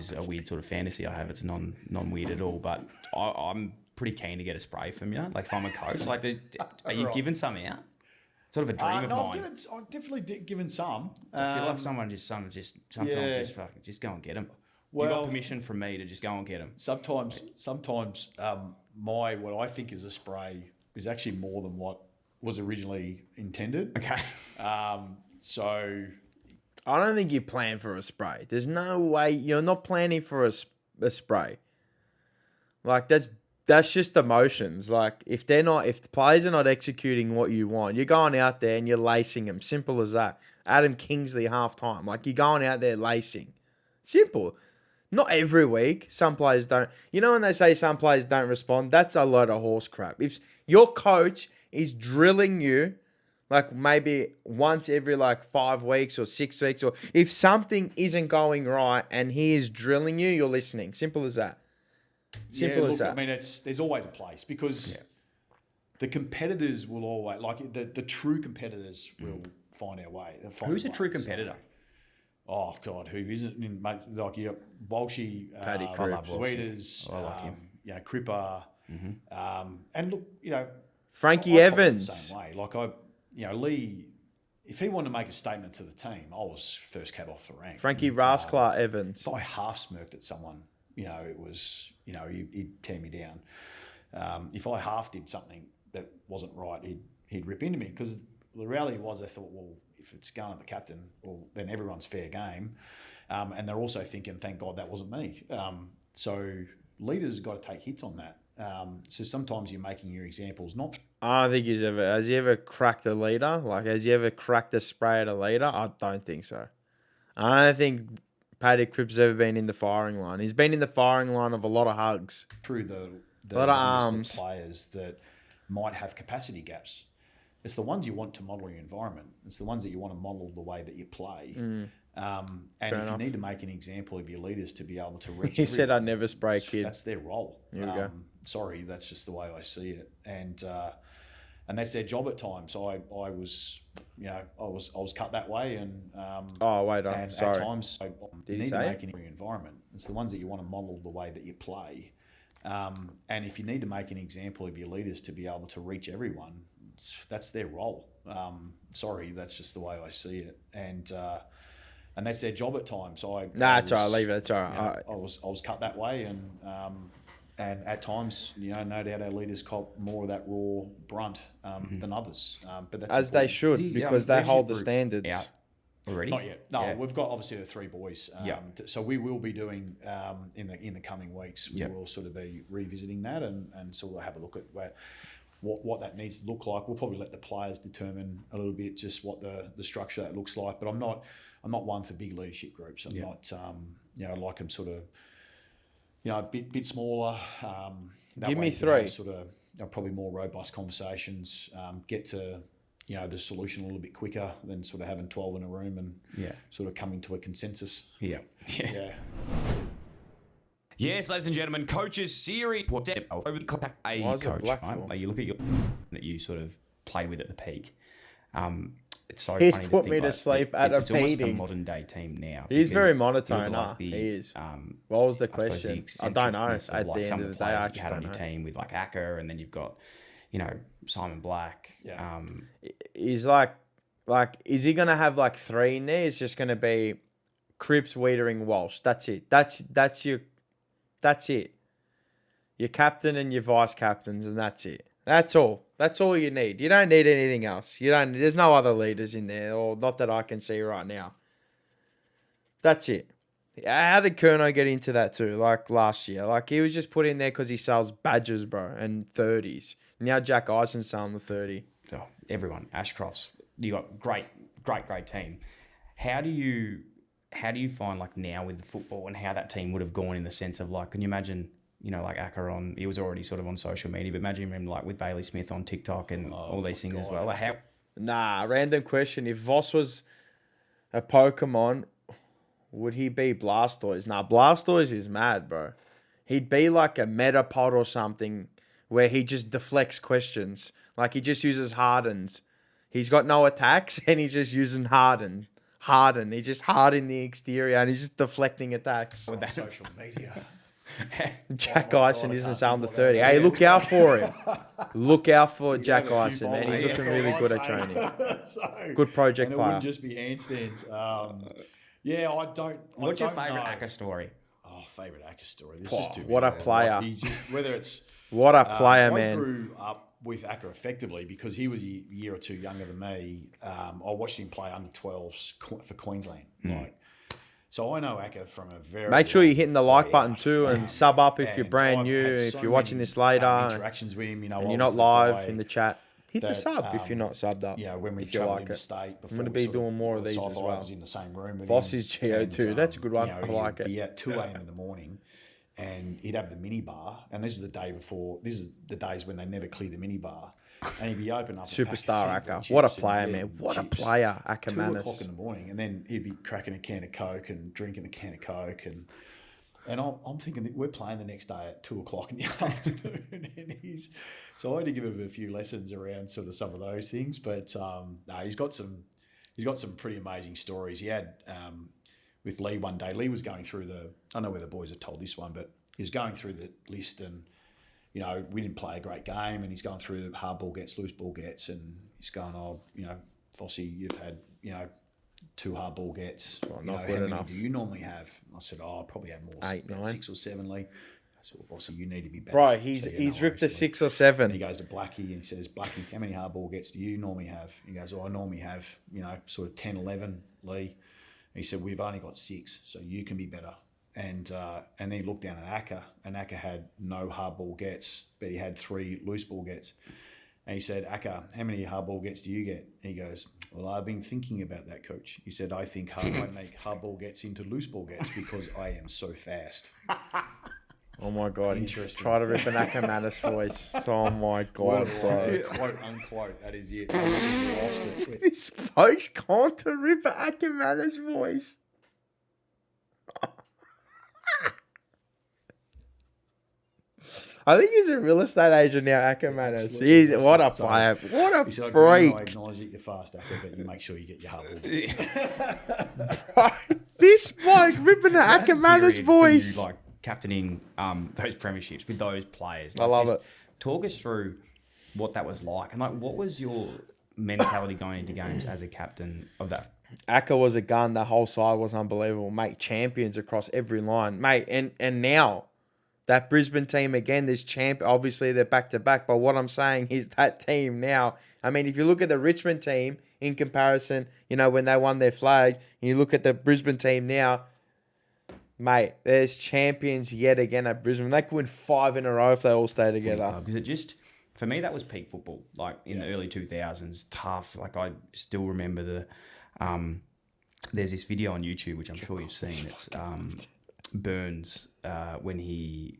is a weird sort of fantasy I have. It's non weird at all, but I'm pretty keen to get a spray from you. If I'm a coach, are you giving some out? Sort of a dream of mine. I've definitely given some. I feel like sometimes just go and get them. You got permission from me to just go and get them. Sometimes, what I think is a spray is actually more than what was originally intended. Okay. So I don't think you plan for a spray. There's no way you're not planning for a spray. That's just emotions. If the players are not executing what you want, you're going out there and you're lacing them. Simple as that. Adam Kingsley halftime. You're going out there lacing. Simple. Not every week. Some players don't. When they say some players don't respond, that's a load of horse crap. If your coach is drilling you, maybe once every 5 weeks or 6 weeks, or if something isn't going right and he is drilling you, you're listening. Simple as that. Simple as that. I mean, there's always a place because the competitors will always the true competitors will find our way. Who's a true competitor? Oh God, who isn't? You got Walshy, Paddy Cripps, Sweeters, I like him. Cripper, and look, Frankie I probably Evans. the same way. Lee, if he wanted to make a statement to the team, I was first cab off the rank. Frankie Rasklar Evans. If I half smirked at someone, it was, he'd tear me down. If I half did something that wasn't right, he'd rip into me, because the reality was I thought, well, if it's going at the captain, well, then everyone's fair game. And they're also thinking, thank God that wasn't me. So leaders got to take hits on that. So sometimes you're making your examples not... I don't think has he ever cracked a leader? Has he ever cracked a spray at a leader? I don't think so. I don't think Paddy Cripps has ever been in the firing line. He's been in the firing line of a lot of hugs. Through the lot of list arms. Players that might have capacity gaps. It's the ones you want to model your environment. It's the ones that you want to model the way that you play. And if you need to make an example of your leaders to be able to reach... He said, I never spray kids. That's their role. Here we go. Sorry, that's just the way I see it. And that's their job at times. I was cut that way, and and sorry. at times Did you he need to say make an environment. It's the ones that you want to model the way that you play. And if you need to make an example of your leaders to be able to reach everyone, that's their role. Sorry, that's just the way I see it. And that's their job at times. It's all right. Leave it. It's all right. I was cut that way, and at times, no doubt our leaders cop more of that raw brunt than others. But that's as they important. should, because they hold the standards. Out already? Not yet. No, we've got obviously the three boys. So we will be doing in the coming weeks. We will sort of be revisiting that, and so we'll have a look at what that needs to look like. We'll probably let the players determine a little bit just what the structure that looks like. But I'm not one for big leadership groups. I'm not. I like them sort of a bit smaller. That Give way me you can have 3. sort of probably more robust conversations. Get to the solution a little bit quicker than sort of having 12 in a room and sort of coming to a consensus. Yeah. Yeah. Yes, ladies and gentlemen, coaches series. A Why is it coach, black right? for? Like you look at your that you sort of played with at the peak. It's so He's funny. put to me think, to like, sleep at a it's almost meeting. a modern day team now. He's because very you monotone, look he is. What was the I suppose question? I don't know. eccentricness of, At like, the some end of the day, players I that actually you had on don't your know. team with like Acker, and then you've got, Simon Black. Yeah. He's like, is he gonna have like 3 in there? It's just gonna be Cripps, Weitering, Walsh. That's it. That's it. Your captain and your vice captains, and that's it. That's all. That's all you need. You don't need anything else. There's no other leaders in there, or not that I can see right now. That's it. How did Kerno get into that too? Like last year, like he was just put in there because he sells badges, bro, and 30s. Now Jack Ison's selling the 30. So everyone, Ashcroft's, you got great team. How do you find, like, now with the football and how that team would have gone, in the sense of, like, can you imagine, like Acker he was already sort of on social media, but imagine him like with Bailey Smith on TikTok and all these things as well. Like, how? Nah, random question. If Voss was a Pokemon, would he be Blastoise? Nah, Blastoise is mad, bro. He'd be like a Metapod or something where he just deflects questions. Like he just uses Hardens. He's got no attacks and he's just using Harden. He's just hard in the exterior and he's just deflecting attacks. With that social media. Jack Ison isn't selling the 30. Hey, look out for him. Look out for Jack Ison, man. He's looking really good at training. Good project and it player. wouldn't just be handstands. I don't. What's I your don't favourite know. Acker story? Oh, favourite Acker story. This is too what a big. player. Like, he's just, whether it's What a player, I man. grew up with Acker effectively because he was a year or two younger than me. I watched him play under 12s for Queensland. So I know Acker from a very. Make sure you're hitting the like way button out. too and sub up if you're And brand I've new, had if so you're watching many, this later interactions with him, and I you're was not the live guy in the chat. Hit the that, sub if you're not subbed up. when we if you travelled like it. interstate before. I'm going to be doing more of these as well. I was in the same room with Voss him. is Geo and, too. That's a good one. I like he'd it. be at 2 a.m. in the morning and he'd have the mini bar. And this is the day before, this is the days when they never clear the mini bar. And he'd be open up Superstar a Acker. pack of What a chips player, and man. bread What a and chips. player, Acker 2 o'clock in Manus. the morning. And then he'd be cracking a can of Coke and drinking the can of Coke. And I'm thinking that we're playing the next day at 2 o'clock in the afternoon. And so I had to give him a few lessons around sort of some of those things. But no, he's got some pretty amazing stories. He had with Lee one day. Lee was going through I don't know whether the boys have told this one, but he was going through the list and, we didn't play a great game and he's going through the hard ball gets, loose ball gets, and he's going, Vossie, you've had, 2 hard ball gets. not how good many enough. do you normally have? I said, I probably have more, 8, about 9. 6 or 7, Lee. I said, well, Vossie, you need to be better. Bro, So, he's yeah, no ripped a worries, Lee. 6 or And 7. he goes to Blackie and he says, Blackie, how many hard ball gets do you normally have? He goes, I normally have, sort of 10, 11, Lee. And he said, we've only got 6, so you can be better. And then he looked down at Acker, and Acker had no hard ball gets, but he had 3 loose ball gets. And he said, Acker, how many hard ball gets do you get? And he goes, well, I've been thinking about that, coach. He said, I think I make hard ball gets into loose ball gets because I am so fast. Oh my God. He Interesting. tried to rip an Acker Manus voice. Oh my God, bro. Quote, unquote, that is it. I lost it. This folks can't to rip an Acker Manus voice. I think he's a real estate agent now, Acker Manus. absolutely. He's what a player. What a He said, I freak. acknowledge that you're fast, Acker, but you make sure you get your hard ball gets. This bloke ripping an Acker Manus Period for you, voice. like captaining those premierships with those players. I love it. Talk us through what that was like, and like what was your mentality going into games as a captain of that? Acker was a gun. The whole side was unbelievable, mate. Champions across every line, mate. And now that Brisbane team again, there's obviously they're back to back. But what I'm saying is that team now. I mean, if you look at the Richmond team in comparison, when they won their flag, and you look at the Brisbane team now, mate, there's champions yet again at Brisbane. They could win 5 in a row if they all stay together. Because it just, for me, that was peak football. Like in the early 2000s, tough. Like I still remember there's this video on YouTube which I'm sure you've seen. Burns when he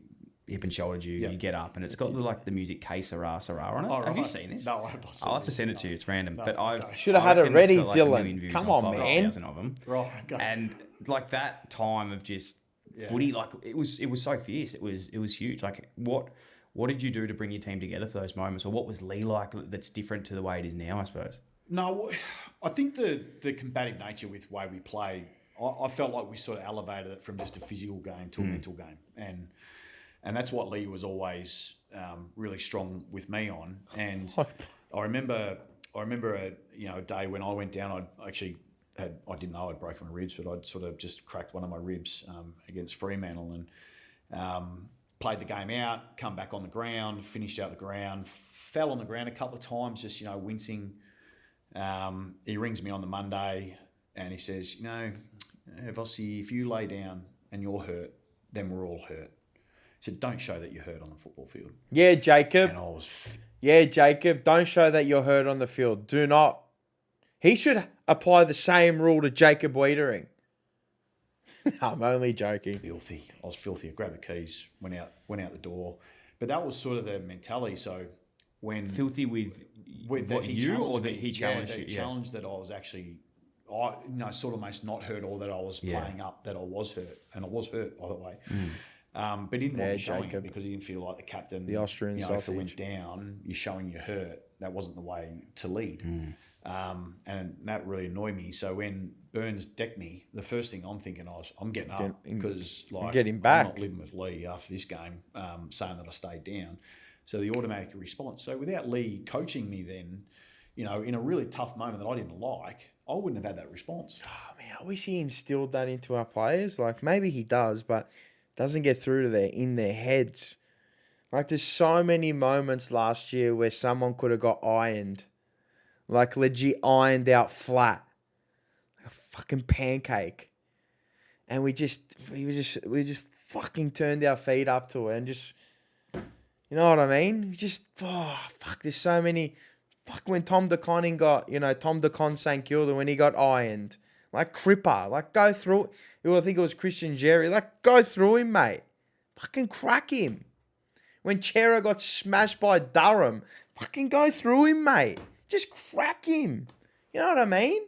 hip and shouldered you. You get up and it's got the music "Que Sera Sera" on it. Oh, Have you right. seen this? No, I have not seen I'll have to this, send it to you. It's random, but I Should have had it reckon it's ready, got, like, 1 million Dylan. views Come on on, 500,000 of them. Right, okay. And like that time of just footy, like it was so fierce. It was huge. Like what did you do to bring your team together for those moments, or what was Lee like that's different to the way it is now, I suppose? No, I think the combative nature with the way we played, I felt like we sort of elevated it from just a physical game to a mental game, and that's what Lee was always really strong with me on. And I remember a day when I went down, I didn't know I'd broken my ribs, but I'd sort of just cracked one of my ribs against Fremantle and played the game out, come back on the ground, finished out the ground, fell on the ground a couple of times, just wincing. He rings me on the Monday and he says, Vossi, if you lay down and you're hurt, then we're all hurt. He said, don't show that you're hurt on the football field. Yeah, Jacob. And I was... Yeah, Jacob. Don't show that you're hurt on the field. Do not. He should apply the same rule to Jacob Weitering. I'm only joking. Filthy. I was filthy. I grabbed the keys, went out the door. But that was sort of the mentality. So when... Filthy with that he you, or challenged that me. he challenged you? Yeah, challenged that I was actually... sort of almost not hurt, or that I was playing up that I was hurt. And I was hurt, by the way. But he didn't want me showing it because he didn't feel like the captain... The Austrian if sausage. it went down, you're showing you're hurt. That wasn't the way to lead. And that really annoyed me. So when Burns decked me, the first thing I'm thinking was, I'm getting up because get him back. I'm not living with Lee after this game, saying that I stayed down. So the automatic response. So without Lee coaching me then, in a really tough moment that I didn't like, I wouldn't have had that response. Oh, man, I wish he instilled that into our players. Like, maybe he does, but doesn't get through to in their heads. Like, there's so many moments last year where someone could have got ironed. Like, legit ironed out flat. Like a fucking pancake. And we just fucking turned our feet up to it and just, you know what I mean? We just, there's so many. Fuck, when Tom DeConning got, Tom DeCon St Kilda, when he got ironed. Like, Cripper. Like, go through. I think it was Christian Jerry. Like, go through him, mate. Fucking crack him. When Chera got smashed by Durham, fucking go through him, mate. Just crack him. You know what I mean?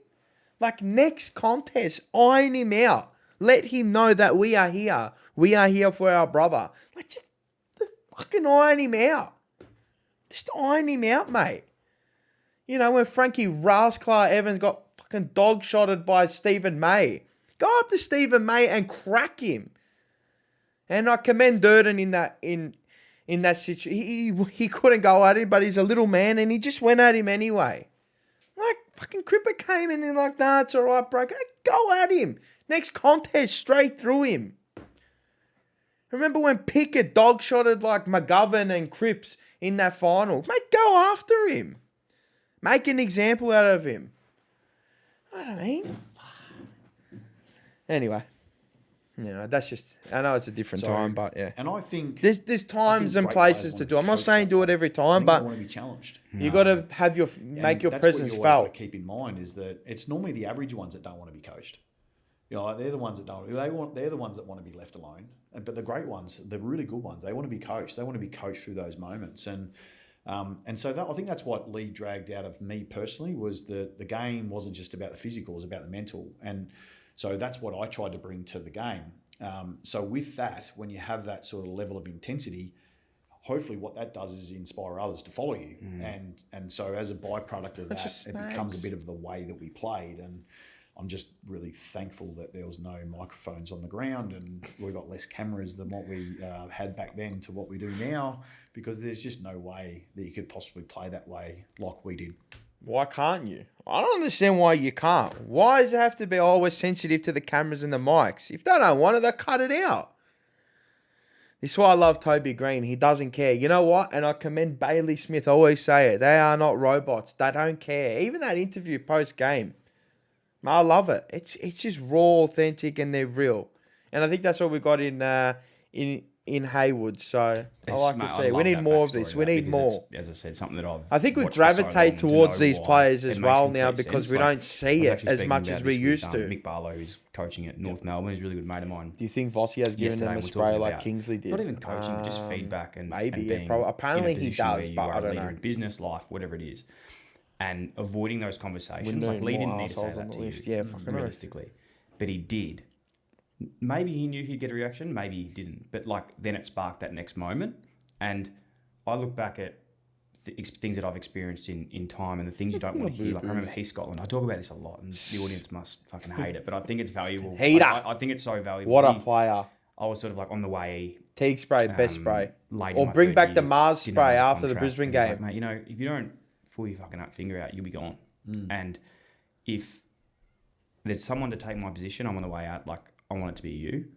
Like, next contest, iron him out. Let him know that we are here. We are here for our brother. Like, just fucking iron him out. Just iron him out, mate. When Frankie Rasklar Evans got fucking dog-shotted by Stephen May. Go up to Stephen May and crack him. And I commend Durden in that situation. He couldn't go at him, but he's a little man, and he just went at him anyway. Like, fucking Cripper came in and like, nah, it's all right, bro. Go at him. Next contest, straight through him. Remember when Pickett dog-shotted like McGovern and Cripps in that final? Mate, go after him. Make an example out of him. I don't mean. Anyway. That's just... I know it's a different time, but yeah. And I think... There's times and places to do. I'm not saying do it every time, but... I want to be challenged. You got to have make your presence felt. felt. What to keep in mind is that it's normally the average ones that don't want to be coached. They're the ones that don't. They're the ones that want to be left alone. But the great ones, the really good ones, they want to be coached. They want to be coached through those moments. And so I think that's what Lee dragged out of me personally, was that the game wasn't just about the physical, it was about the mental. And so that's what I tried to bring to the game. So with that, when you have that sort of level of intensity, hopefully what that does is inspire others to follow you. And so as a byproduct of that, it becomes a bit of the way that we played. And I'm just really thankful that there was no microphones on the ground and we got less cameras than what we had back then to what we do now, because there's just no way that you could possibly play that way like we did. Why can't you? I don't understand why you can't. Why does it have to be always sensitive to the cameras and the mics? If they don't want it, they cut it out. This is why I love Toby Green. He doesn't care. You know what? And I commend Bailey Smith. I always say it. They are not robots. They don't care. Even that interview post-game. I love it. It's just raw, authentic, and they're real. And I think that's what we got in Haywood. So I like to see. We need more of this. We need more. As I said, something that I think we gravitate towards these players as well now because we don't see it as much as we used to. Mick Barlow, who's coaching at North Melbourne. He's a really good mate of mine. Do you think Vossi has given them a Yesterday, we're spray talking like about Kingsley did? Not even coaching, but just feedback and maybe, and yeah, being probably. Apparently in a he position does, where you but are I a don't leader know. in business, life, whatever it is, and avoiding those conversations. Wouldn't Like Lee more didn't need to say assholes on that the to list. you, Yeah, fucking oath. realistically, but he did. Maybe he knew he'd get a reaction, maybe he didn't. But like then it sparked that next moment, and I look back at things that I've experienced in time and the things you don't want to hear. Like I remember Heath Scotland. I talk about this a lot, and the audience must fucking hate it, but I think it's valuable. Heater. I think it's so valuable. What a player. I was sort of like on the way. Teague spray, best spray. Late Or in my bring third back the year, Mars didn't spray have a after the contract, Brisbane and he's game. like, mate, you know, if you don't pull your fucking finger out, you'll be gone. And if there's someone to take my position, I'm on the way out. Like I want it to be you.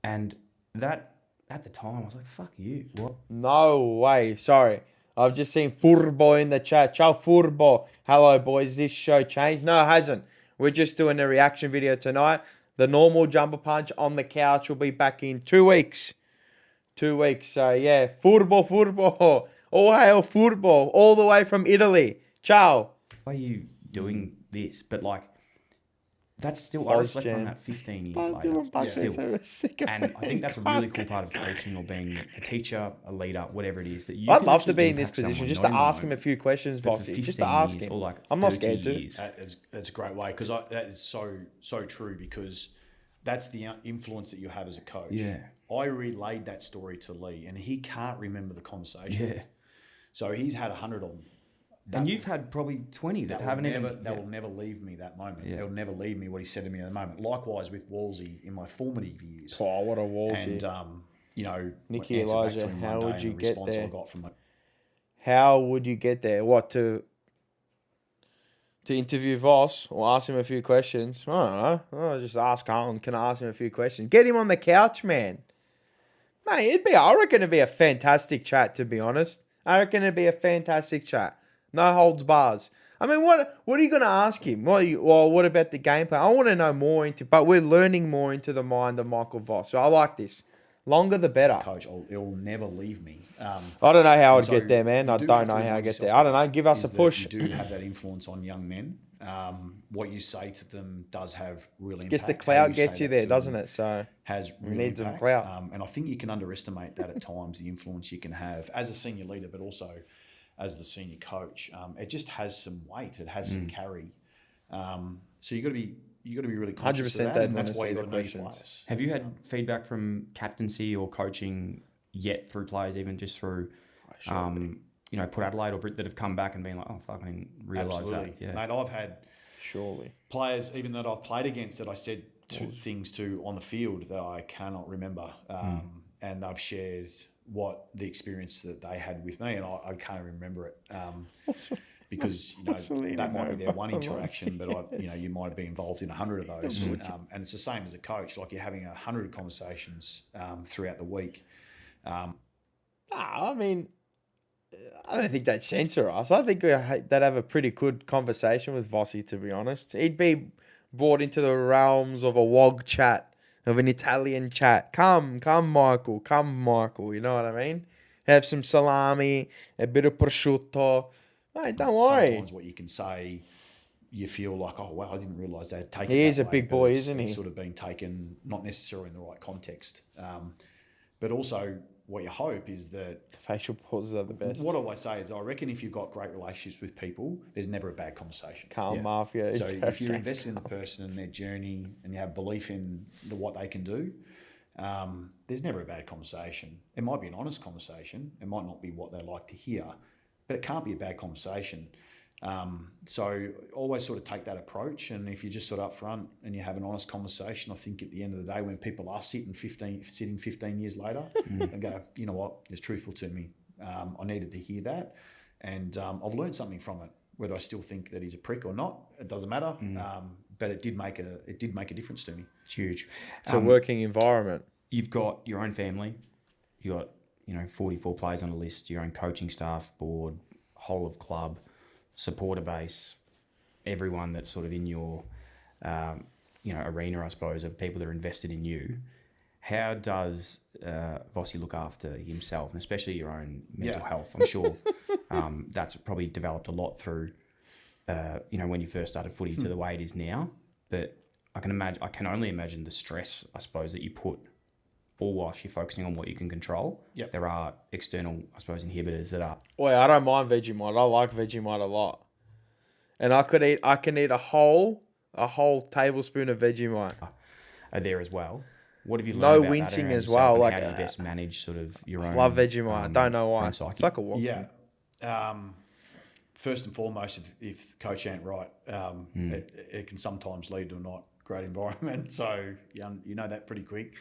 And that at the time, I was like, fuck you. What? No way. Sorry. I've just seen Furbo in the chat. Ciao, Furbo. Hello, boys. This show changed? No, it hasn't. We're just doing a reaction video tonight. The normal jumper punch on the couch will be back in 2 weeks. 2 weeks. So, yeah. Furbo. All hail Furbo. All the way from Italy. Ciao. Why are you doing this? But like, that's still, I reflect on Jam. that 15 years Dylan later. Buckley's Still. so sick of And I think it. that's a really cool part of coaching or being a teacher, a leader, whatever it is. That you I'd can love to actually be in this impact position someone, just not to in the ask him a moment, few questions, but for Bossy. Just 15 to ask years him. or like I'm not 30 scared to. years. That's a great way because that is so true because that's the influence that you have as a coach. Yeah. I relayed that story to Lee and he can't remember the conversation. Yeah. So he's had 100 on. And you've had probably 20 that haven't even... That will never leave me that moment. Yeah. It'll never leave me what he said to me at the moment. Likewise with Wolsey in my formative years. Oh, what a Wolsey. And, you know, Nicky answer back Elijah, to him how one day would and you the get response there? I got from it. How would you get there? What, to interview Voss or ask him a few questions? I don't know. Oh, just ask Carlton. Can I ask him a few questions? Get him on the couch, man. Mate, I reckon it'd be a fantastic chat, to be honest. I reckon it'd be a fantastic chat. No holds bars. I mean, what are you going to ask him? What about the game plan? I want to know more but we're learning more into the mind of Michael Voss. So I like this. Longer the better. Coach, it'll never leave me. I don't know how I'd so get there, man. I you don't have know to how I remind get there. yourself I don't know. Give us a is that push. You do have that influence on young men. What you say to them does have real impact. Guess the How clout you gets say you that there, to doesn't them it? So has real need some impact. clout. And I think you can underestimate that at times, the influence you can have as a senior leader, but also as the senior coach. It just has some weight. It has some carry. So you got to be really conscious 100% of that, they'd and that's wanna why see you the got to know your questions. players. Have you had feedback from captaincy or coaching yet through players, even just through, you know, Port Adelaide or Brit that have come back and been like, oh, fuck, I didn't realise Absolutely. that. Yeah. Mate, I've had Surely. players, even that I've played against, that I said things to on the field that I cannot remember. And they've shared what the experience that they had with me, and I can't remember it. Because that might be their one interaction, but you might be involved in 100 of those, and it's the same as a coach. Like you're having 100 conversations throughout the week. I mean, I don't think they'd censor us. I think they'd have a pretty good conversation with Vossi, to be honest. He'd be brought into the realms of a WOG chat, of an Italian chat. Come, Michael. You know what I mean? Have some salami, a bit of prosciutto. Mate, don't worry. Sometimes what you can say, you feel like, oh, wow, I didn't realise they had taken it He is that a way, big but boy, it's isn't he? sort of being taken, not necessarily in the right context. But also what you hope is that, The facial pauses are the best. what I always say is I reckon if you've got great relationships with people, there's never a bad conversation. Calm Mafia. So if you're invested in the person and their journey and you have belief in what they can do, there's never a bad conversation. It might be an honest conversation. It might not be what they like to hear, but it can't be a bad conversation. So always sort of take that approach. And if you're just sort of upfront and you have an honest conversation, I think at the end of the day, when people are sitting 15 years later and go, you know what, it's truthful to me. I needed to hear that. And I've learned something from it. Whether I still think that he's a prick or not, it doesn't matter. But it did make a difference to me. It's huge. It's a working environment. You've got your own family. You got 44 players on a list. Your own coaching staff, board, whole of club, supporter base, everyone that's sort of in your arena, I suppose, of people that are invested in you. How does Vossi look after himself, and especially your own mental health? I'm sure that's probably developed a lot through when you first started footy to the way it is now. But I can only imagine the stress, I suppose, that you put all whilst you're focusing on what you can control. Yep. There are external, I suppose, inhibitors that are. Well, I don't mind Vegemite. I like Vegemite a lot, and I can eat a whole tablespoon of Vegemite. Are there as well. What have you learned No about that wincing area as yourself, well, and like, how do you best manage sort of your own? Love Vegemite. I don't know why. own It's psyche? like a walk. Yeah. First and foremost, if the coach ain't right, it can sometimes lead to a not great environment. So you know that pretty quick.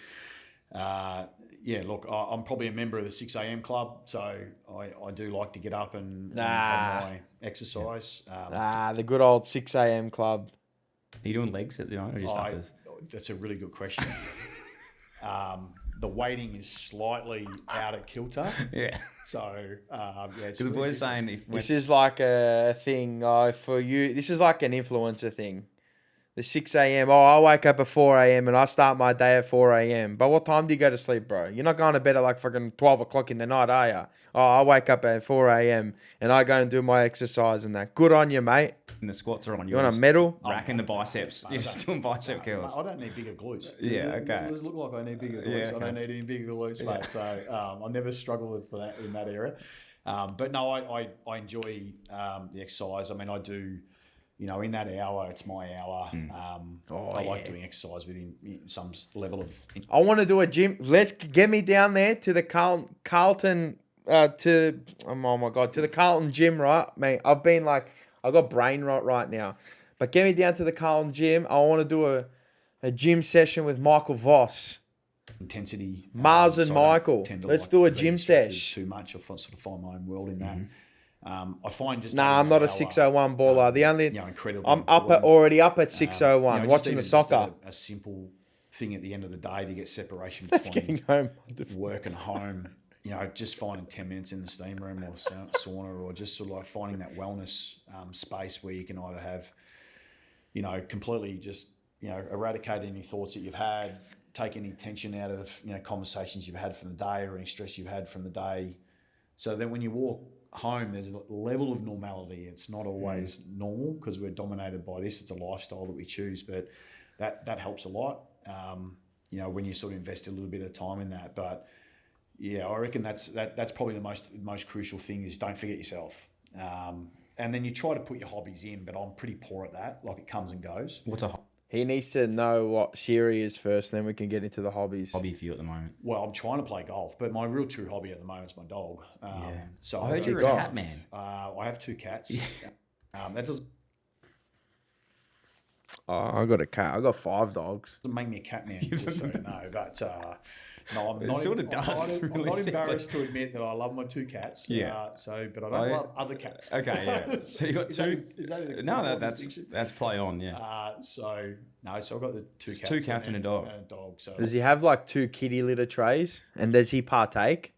Look, I'm probably a member of the 6 a.m. club, so I do like to get up and have my exercise. The good old 6 a.m. club. Are you doing legs at the moment or just uppers? That's a really good question. The weighting is slightly out of kilter. Yeah. So, So the boys saying This is like a thing for you. This is like an influencer thing. The 6 a.m. Oh, I wake up at 4 a.m. and I start my day at 4 a.m. But what time do you go to sleep, bro? You're not going to bed at like fucking 12 o'clock in the night, are you? Oh, I wake up at 4 a.m. and I go and do my exercise and that. Good on you, mate. and the squats are on You want a medal? racking the biceps. You're just doing bicep curls. I don't need bigger glutes. Yeah, okay. Does it look like I need bigger glutes? Yeah, I don't okay. need any bigger glutes, mate. So I never struggle with that in that area. But no, I enjoy the exercise. I mean, I do. You know, in that hour, it's my hour. I like doing exercise within some level of. I want to do a gym. Let's get me down there to the Carlton to the Carlton gym, right, mate? I've got brain rot right now, but get me down to the Carlton gym. I want to do a gym session with Michael Voss. Intensity. Mars and I don't Michael. tend to Let's like do a being gym distracted sesh. Too much. I sort of find my own world in that. I find just Nah, I'm not a 601 baller. incredibly. I'm important. already up at 601 just watching even the just soccer. a simple thing at the end of the day to get separation That's between getting home. work and home. You know, just finding 10 minutes in the steam room or sauna, or just sort of like finding that wellness space where you can either have, you know, completely just, you know, eradicate any thoughts that you've had, take any tension out of, you know, conversations you've had from the day or any stress you've had from the day. So then when you walk home, there's a level of normality. It's not always normal because we're dominated by this. It's a lifestyle that we choose, but that helps a lot. You know, when you sort of invest a little bit of time in that. But yeah, I reckon that's probably the most crucial thing is don't forget yourself. And then you try to put your hobbies in, but I'm pretty poor at that. Like it comes and goes. What's a He needs to know what Siri is first, then we can get into the hobbies. hobby for you at the moment? Well, I'm trying to play golf, but my real true hobby at the moment is my dog. So I heard you're a dog. cat man. I have 2 cats. That doesn't Oh, I got a cat. I got 5 dogs. make me a cat man, just so you know. But no, I'm It not. sort of does, I'm really not simply. embarrassed to admit that I love my 2 cats. Yeah. But I don't love other cats. Okay, yeah. So you got Is two. Is that a No, important that's distinction? play on. Yeah. So I've got the 2 cats. 2 cats and a dog. So Does he have like 2 kitty litter trays? And does he partake?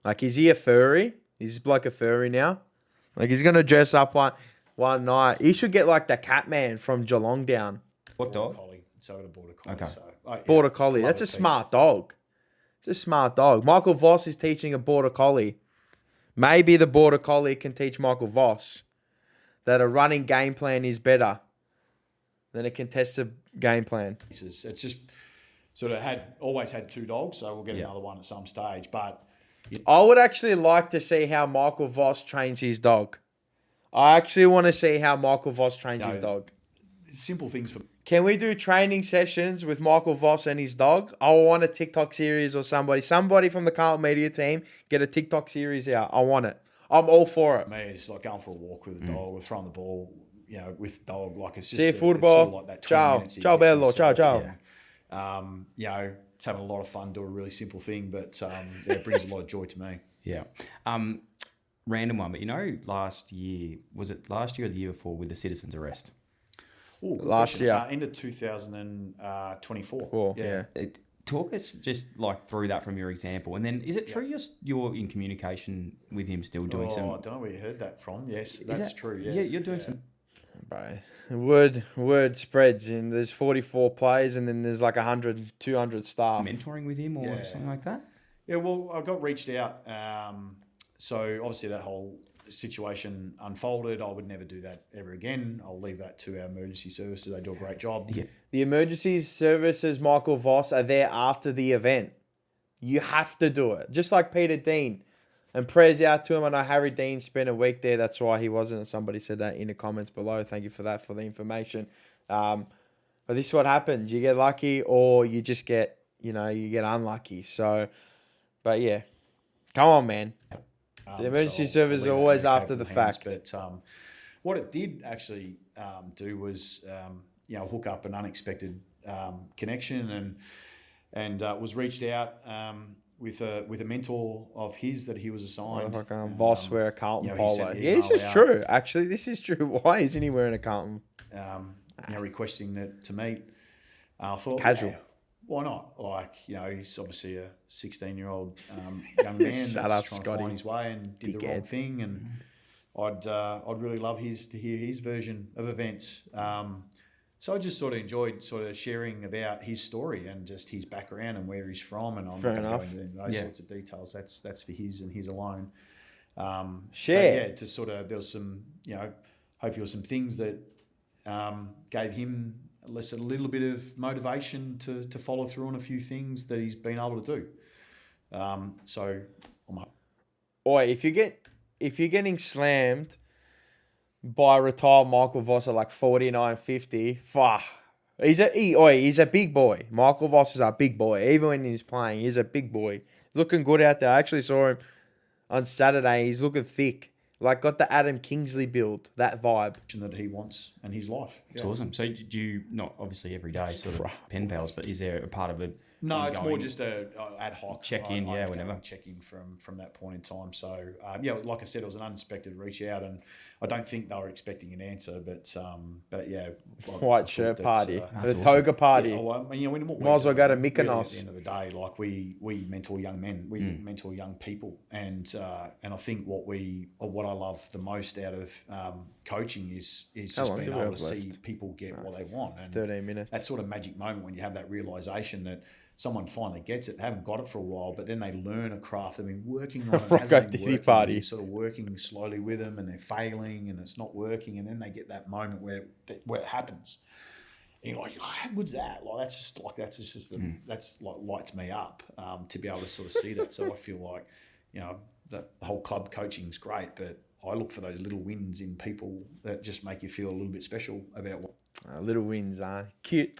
Like, is he a furry? He's like a furry now. Like, he's going to dress up one night. He should get like the cat man from Geelong down. What border dog? collie. So I got a border collie. Okay. So, Border collie. love That's a it, Pete. smart dog. It's a smart dog. Michael Voss is teaching a border collie. Maybe the border collie can teach Michael Voss that a running game plan is better than a contested game plan. It's just sort of always had 2 dogs, so we'll get another one at some stage. But I would actually like to see how Michael Voss trains his dog. I actually want to see how Michael Voss trains his dog. simple things for Can we do training sessions with Michael Voss and his dog? I want a TikTok series or somebody from the Carlton media team, get a TikTok series out. I want it. I'm all for it. me. It's like going for a walk with a dog or throwing the ball, you know, with the dog. Like it's just See it's football. sort of like that 20 Ciao. minutes you Ciao, get to bello. Ciao, yourself. ciao. You know, it's having a lot of fun. Do a really simple thing, but it brings a lot of joy to me. Yeah. Random one, but you know, last year or the year before with the citizens arrest? Ooh, good Last question. year. End of 2024. Cool. Yeah. Talk us just like through that from your example, and then is it true you're in communication with him still doing I some? don't know where you heard that from. Yes, that's true. Yeah, you're doing some. Bro, word spreads, and there's 44 players, and then there's like 100, 200 staff. Mentoring with him or something like that? Yeah, well, I got reached out. So obviously that whole situation unfolded, I would never do that ever again. I'll leave that to our emergency services. They do a great job. Yeah. The emergency services, Michael Voss, are there after the event. You have to do it. Just like Peter Dean. And prayers out to him. I know Harry Dean spent a week there. That's why he wasn't. Somebody said that in the comments below. Thank you for that, for the information. But this is what happens. You get lucky or you just get, you get unlucky. So, but yeah. Come on, man. The emergency services are always after the fact. But what it did actually do was, hook up an unexpected connection and was reached out with a mentor of his that he was assigned. Voss wear a Carlton polo. Yeah, this is true. Actually, this is true. Why isn't he wearing a Carlton? Requesting to meet. I thought casual. Yeah, why not? He's obviously a 16-year-old young man that's trying to find his way and did the wrong thing. And I'd really love to hear his version of events. So I just sort of enjoyed sharing about his story and just his background and where he's from. And I'm not going to go into those sorts of details. That's for his and his alone. Just there was some, hopefully some things that gave him a little bit of motivation to follow through on a few things that he's been able to do. If you're getting slammed by retired Michael Voss at like 49-50, he's a big boy. Michael Voss is a big boy. Even when he's playing, he's a big boy. Looking good out there. I actually saw him on Saturday. He's looking thick. Like, got the Adam Kingsley build, that vibe. That he wants in his life. It's awesome. So do you, not obviously every day sort of pen pals, but is there a part of it? No, it's more just a ad hoc check-in, whenever. Check-in from that point in time. So, like I said, it was an unexpected reach out, and I don't think they were expecting an answer, but yeah. White shirt party. The toga party. Yeah, might as well go to Mykonos. Really, at the end of the day, like we mentor young men, we mentor young people, and I think what I love the most out of coaching is just being able to see people get what they want. And 13 minutes. That sort of magic moment when you have that realization that someone finally gets it. They haven't got it for a while, but then they learn a craft. They've been working on it. They're sort of working slowly with them, and they're failing, and it's not working. And then they get that moment where it happens. And you're like, how good's that? Like that's lights me up to be able to sort of see that. So I feel like, the whole club coaching is great, but I look for those little wins in people that just make you feel a little bit special about what. Little wins, cute.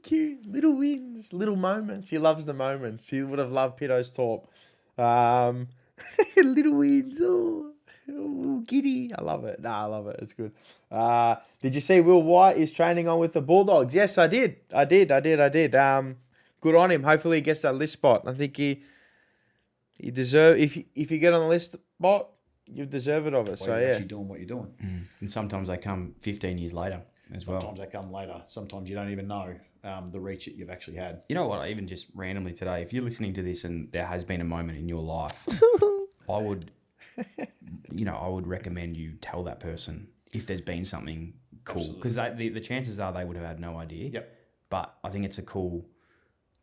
Cute little wins, little moments. He loves the moments. He would have loved Pito's talk. Little wins. Oh, giddy. I love it. I love it. It's good. Did you see Will White is training on with the Bulldogs? Yes, I did. Good on him. Hopefully he gets that list spot. I think he deserve. If you get on the list spot, you deserve it of it. You're actually doing what you're doing. And sometimes they come 15 years later as well. Sometimes they come later. Sometimes you don't even know the reach that you've actually had. You know what? I even just randomly today, if you're listening to this and there has been a moment in your life, I would recommend you tell that person if there's been something cool, because the chances are they would have had no idea. Yep. But I think it's a cool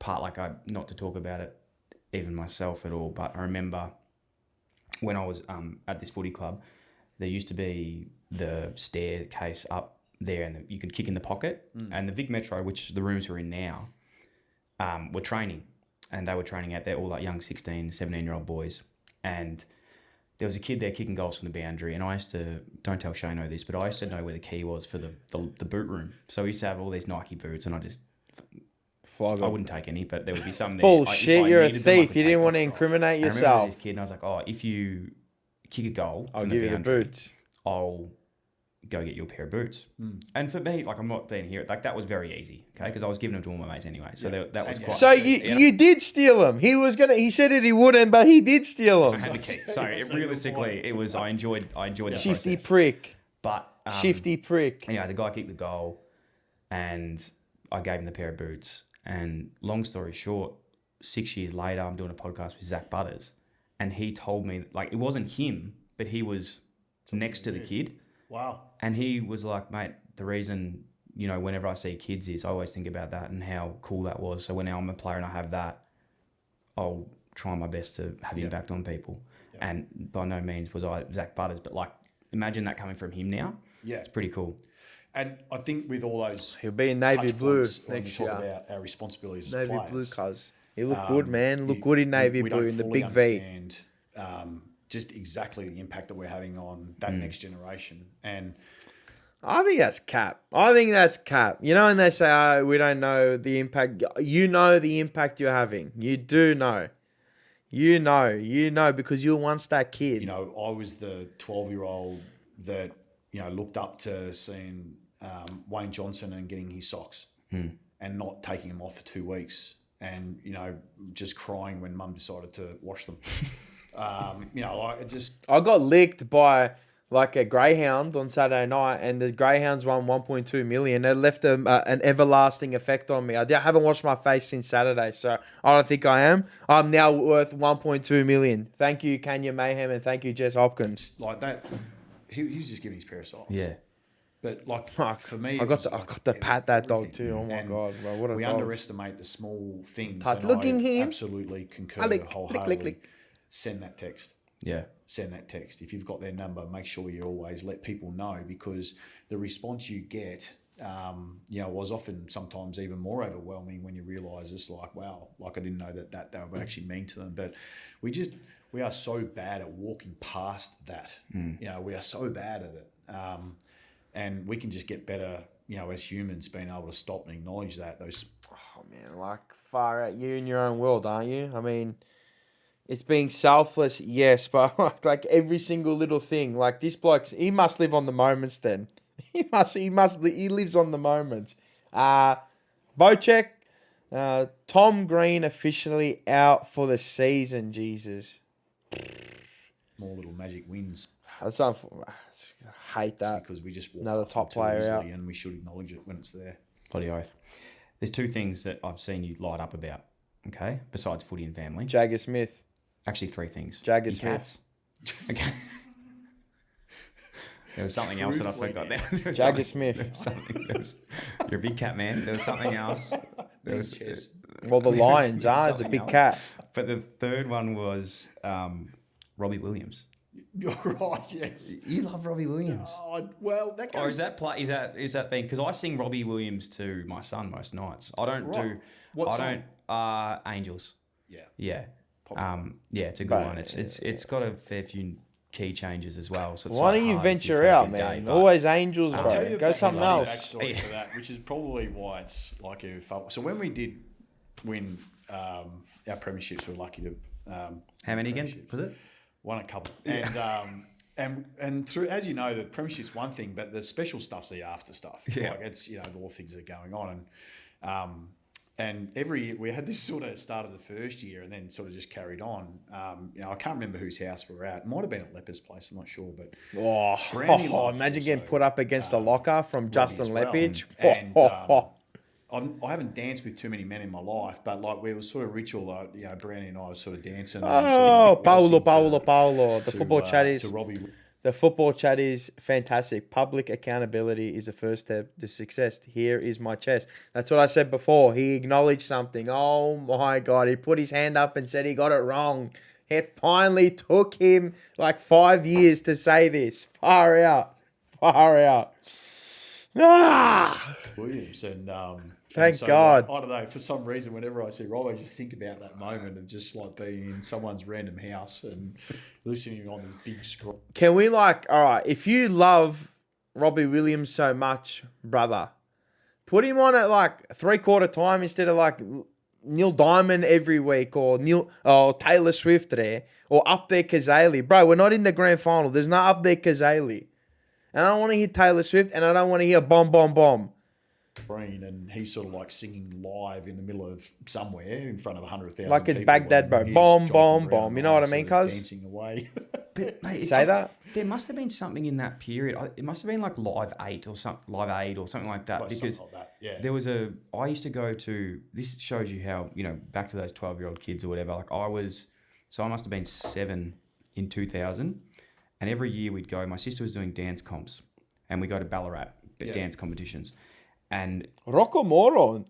part. Not to talk about it even myself at all, but I remember when I was at this footy club, there used to be the staircase up there, and you could kick in the pocket. And the Vic Metro, which the rooms we're in now, were training, and they were training out there, all like young 16, 17-year-old boys. And there was a kid there kicking goals from the boundary, and I used to, don't tell Shano this, but I used to know where the key was for the boot room. So we used to have all these Nike boots, and I just I wouldn't take any, but there would be some there. Bullshit, you're a thief. You didn't want to incriminate yourself. I remember this kid, and I was like, if you kick a goal I'll give you the boots. I'll go get you a pair of boots. And for me, I'm not being here, that was very easy, okay? Because I was giving them to all my mates anyway. So that was quite... So you did steal them. He said it he wouldn't, but he did steal them. I had the key. So realistically, it was, I enjoyed the Shifty process. prick. But... Shifty prick. Anyway, the guy kicked the goal, and I gave him the pair of boots. And long story short, 6 years later, I'm doing a podcast with Zach Butters, and he told me, it wasn't him, but he was next to the kid. Wow. And he was like, mate, the reason, whenever I see kids is I always think about that and how cool that was. So when I'm a player and I have that, I'll try my best to have impact on people. And by no means was I Zach Butters, but like, imagine that coming from him now. Yeah. It's pretty cool. And I think with all those, He'll be in navy touch blue points when we next talk year. about our responsibilities as Navy players. blue, cuz. He looked good, man. Look good in we- navy we blue don't in the fully big V. understand, just exactly the impact that we're having on that next generation. And I think that's cap. You know, when they say, oh, we don't know the impact. You know the impact you're having. You do know. You know, because you were once that kid. you know, I was the 12-year-old that, you know, looked up to seeing Wayne Johnson and getting his socks and not taking them off for 2 weeks, and, you know, just crying when mum decided to wash them. You know, like, it just... I got licked by like a greyhound on Saturday night, and the greyhounds won 1.2 million. It left an everlasting effect on me. I haven't washed my face since Saturday, so I don't think I am. I'm now worth 1.2 million. Thank you, Kenya Mayhem, and thank you, Jess Hopkins. Like that, he was just giving his pair of socks. Yeah. But like Fuck, for me, I got to pat that dog too. Oh my And god, bro, what a we dog! underestimate the small things. Touch. And Looking I him. absolutely concur Lick, wholeheartedly. lick. Send that text. Yeah. Send that text. If you've got their number, make sure you always let people know, because the response you get, you know, was often sometimes even more overwhelming when you realise it's like, wow, like I didn't know that would actually mean to them. But we are so bad at walking past that. You know, we are so bad at it. And we can just get better, you know, as humans, being able to stop and acknowledge that. Oh man, like far out, you in your own world, aren't you? I mean, it's being selfless, yes, but like every single little thing, like this bloke, he must live on the moments. Then he lives on the moments. Bocek, Tom Green officially out for the season. Jesus, Small little magic wins. that's I hate that. Because we just walk Another past top them too player easily, out. and we should acknowledge it when it's there. Bloody oath. There's two things that I've seen you light up about, okay? Besides footy and family. Jagger Smith. Actually, three things. Jagger Your Smith. cats. Okay. There was something else that I forgot there. Jagger Smith. You're a big cat man. There was something else. There was, Well, the Lions are. It's a something big else. cat. But the third one was Robbie Williams. You're right, yes. You love Robbie Williams. Oh, well, that Or goes... is that thing? Because I sing Robbie Williams to my son most nights. I don't Right. do. What I song? don't. Angels. Yeah. Yeah. Yeah, it's a good But- one. It's got a fair few key changes as well. So it's Why like don't you hard if venture you've had a out, good day, man? but- Always Angels, I'll bro. tell you Go something else. Backstory for that, which is probably why it's like a... So when we did win our premierships, we were lucky to... How many again? premierships. Was it? Won a couple. And through, as you know, the premiership's one thing, but the special stuff's the after stuff. Yeah. Like it's, you know, all things that are going on. And every year we had this sort of start of the first year and then sort of just carried on. You know, I can't remember whose house we were at. It might have been at Lepper's place, I'm not sure. But Brandy liked Imagine getting also, put up against a locker from Justin as well. Lepage. And I haven't danced with too many men in my life, but like we was sort of ritual, like, you know, Brandy and I was sort of dancing. Oh, Paolo. The football chat to is Robbie. the football chat is fantastic. Public accountability is the first step to success. Here is my chest. That's what I said before. He acknowledged something. Oh my God. He put his hand up and said he got it wrong. It finally took him like 5 years to say this. Far out. Ah! Williams Thank so, God. Like, I don't know, for some reason whenever I see Rob, I just think about that moment of just like being in someone's random house and listening on the big screen. Can we all right, if you love Robbie Williams so much, brother, put him on at like 3/4 time instead of like Neil Diamond every week or Taylor Swift there or up there Kazali. Bro, we're not in the grand final. There's no up there Kazali. And I don't want to hear Taylor Swift and I don't want to hear bomb. And he's sort of like singing live in the middle of somewhere in front of 100,000 Like it's people, Baghdad, and bro. he's Bomb, jumping bomb, around bomb. You know what I mean, sort of cuz? dancing away. But, mate, Say that? There must have been something in that period. It must have been like Live Aid or something like that. Like because something like that, yeah. there was I used to go to, this shows you how, you know, back to those 12-year-old kids or whatever. Like I must have been 7 in 2000. And every year we'd go, my sister was doing dance comps and we go to Ballarat, dance competitions. And Rocco Moron.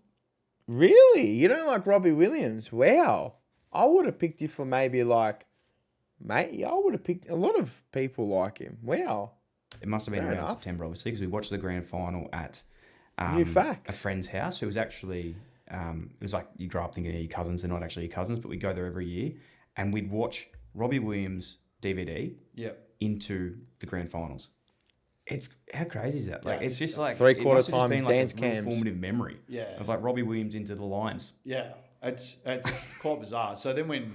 Really? You don't like Robbie Williams? Wow. I would have picked you for maybe like Mate, I would have picked a lot of people like him. Wow. It must have been Fair around enough. September, obviously, because we watched the grand final at New facts. a friend's house who was actually, it was like you grow up thinking they're your cousins, they're not actually your cousins, but we go there every year and we'd watch Robbie Williams' DVD into the grand finals. It's how crazy is that? Like Yeah, it's just like three-quarter it must have just time been like dance a real cams. formative memory of like Robbie Williams into the Lions. Yeah, it's quite bizarre. So then when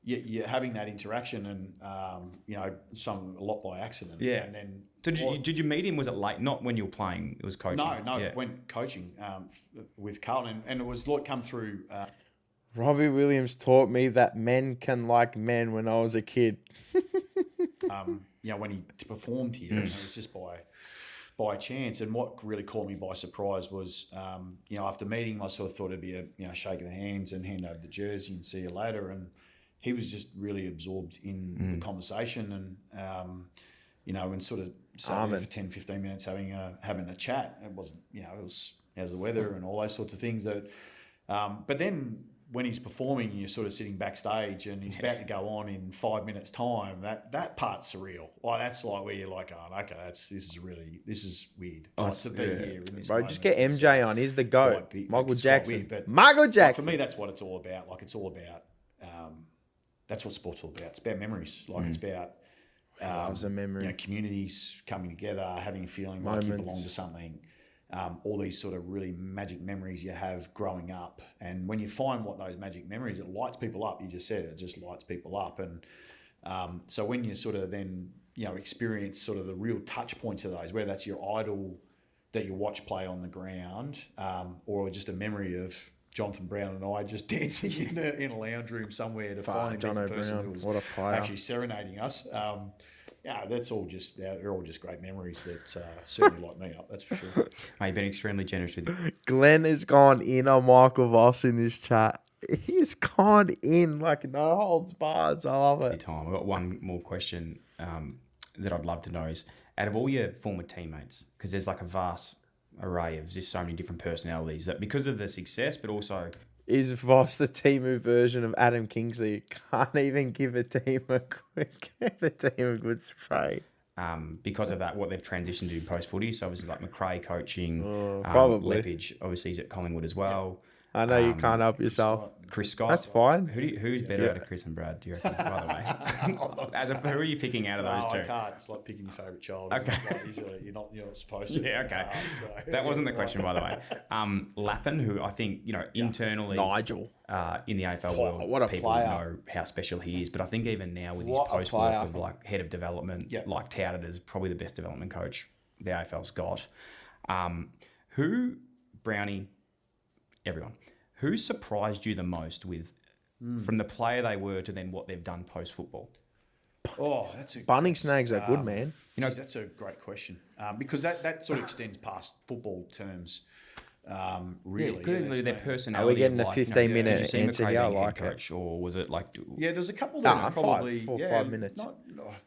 you're having that interaction and a lot by accident. Yeah. And then Did you meet him? Was it late? Not when you were playing. It was coaching. No, Yeah. went coaching with Carlton, and it was like come through. Robbie Williams taught me that men can like men when I was a kid. When he performed here, and it was just by chance. And what really caught me by surprise was, after meeting, I sort of thought it'd be a shake of the hands and hand over the jersey and see you later. And he was just really absorbed in the conversation and sort of sat there for 10, 15 minutes having a chat. It wasn't, it was how's the weather and all those sorts of things that. But then when he's performing, you're sort of sitting backstage and he's about to go on in 5 minutes' time. That part's surreal. Like that's like where you're like, oh, okay, this is weird. Oh, to be here in this Bro, moment, just get MJ on. He's the GOAT. Michael it's quite Jackson. weird, but Michael like, Jackson. for me, that's what it's all about. Like it's all about. That's what sport's all about. It's about memories. Like it's about. Loves a memory. Communities coming together, having a feeling like you belong Moments. to something. All these sort of really magic memories you have growing up. And when you find what those magic memories, it lights people up. You just said it just lights people up. And so when you sort of then, experience sort of the real touch points of those, whether that's your idol that you watch play on the ground or just a memory of Jonathan Brown and I just dancing in a lounge room somewhere to finally meet the person Brown, who was what a player. actually serenading us. That's all just they're all just great memories that certainly light me up. That's for sure. Mate, you've been extremely generous with Glenn has gone in on Michael Voss in this chat. He's gone in like no holds barred. I love your it. time. I've got one more question that I'd love to know is out of all your former teammates, because there's like a vast array of just so many different personalities that because of the success, but also Is Voss the Timu version of Adam Kingsley? Can't even give a team a good spray. because of that, what they've transitioned to post footy. So obviously like McRae coaching, probably. Lepage, obviously he's at Collingwood as well. I know you can't help yourself. Chris Scott. That's fine. Who's better out of Chris and Brad, do you reckon, by the way? Who are you picking out of those two? I can't. It's like picking your favourite child. Okay. You're not supposed to. Yeah, okay. That wasn't the question, by the way. Lappin, who I think, internally Nigel. in the AFL world, what a people player. know how special he is. But I think even now with What his a post player. work of like head of development, like touted as probably the best development coach the AFL's got. Who, Brownie, everyone, who surprised you the most with from the player they were to then what they've done post football? Oh, that's a Bunning snags are good, man. that's a great question because that sort of extends past football terms. Really, Could There's their been- personality. Are we getting of, a like, 15-minute did you see answer McRae here? I being head like it. coach, or was it like? Yeah, there was a couple that were probably 4 or 5 minutes.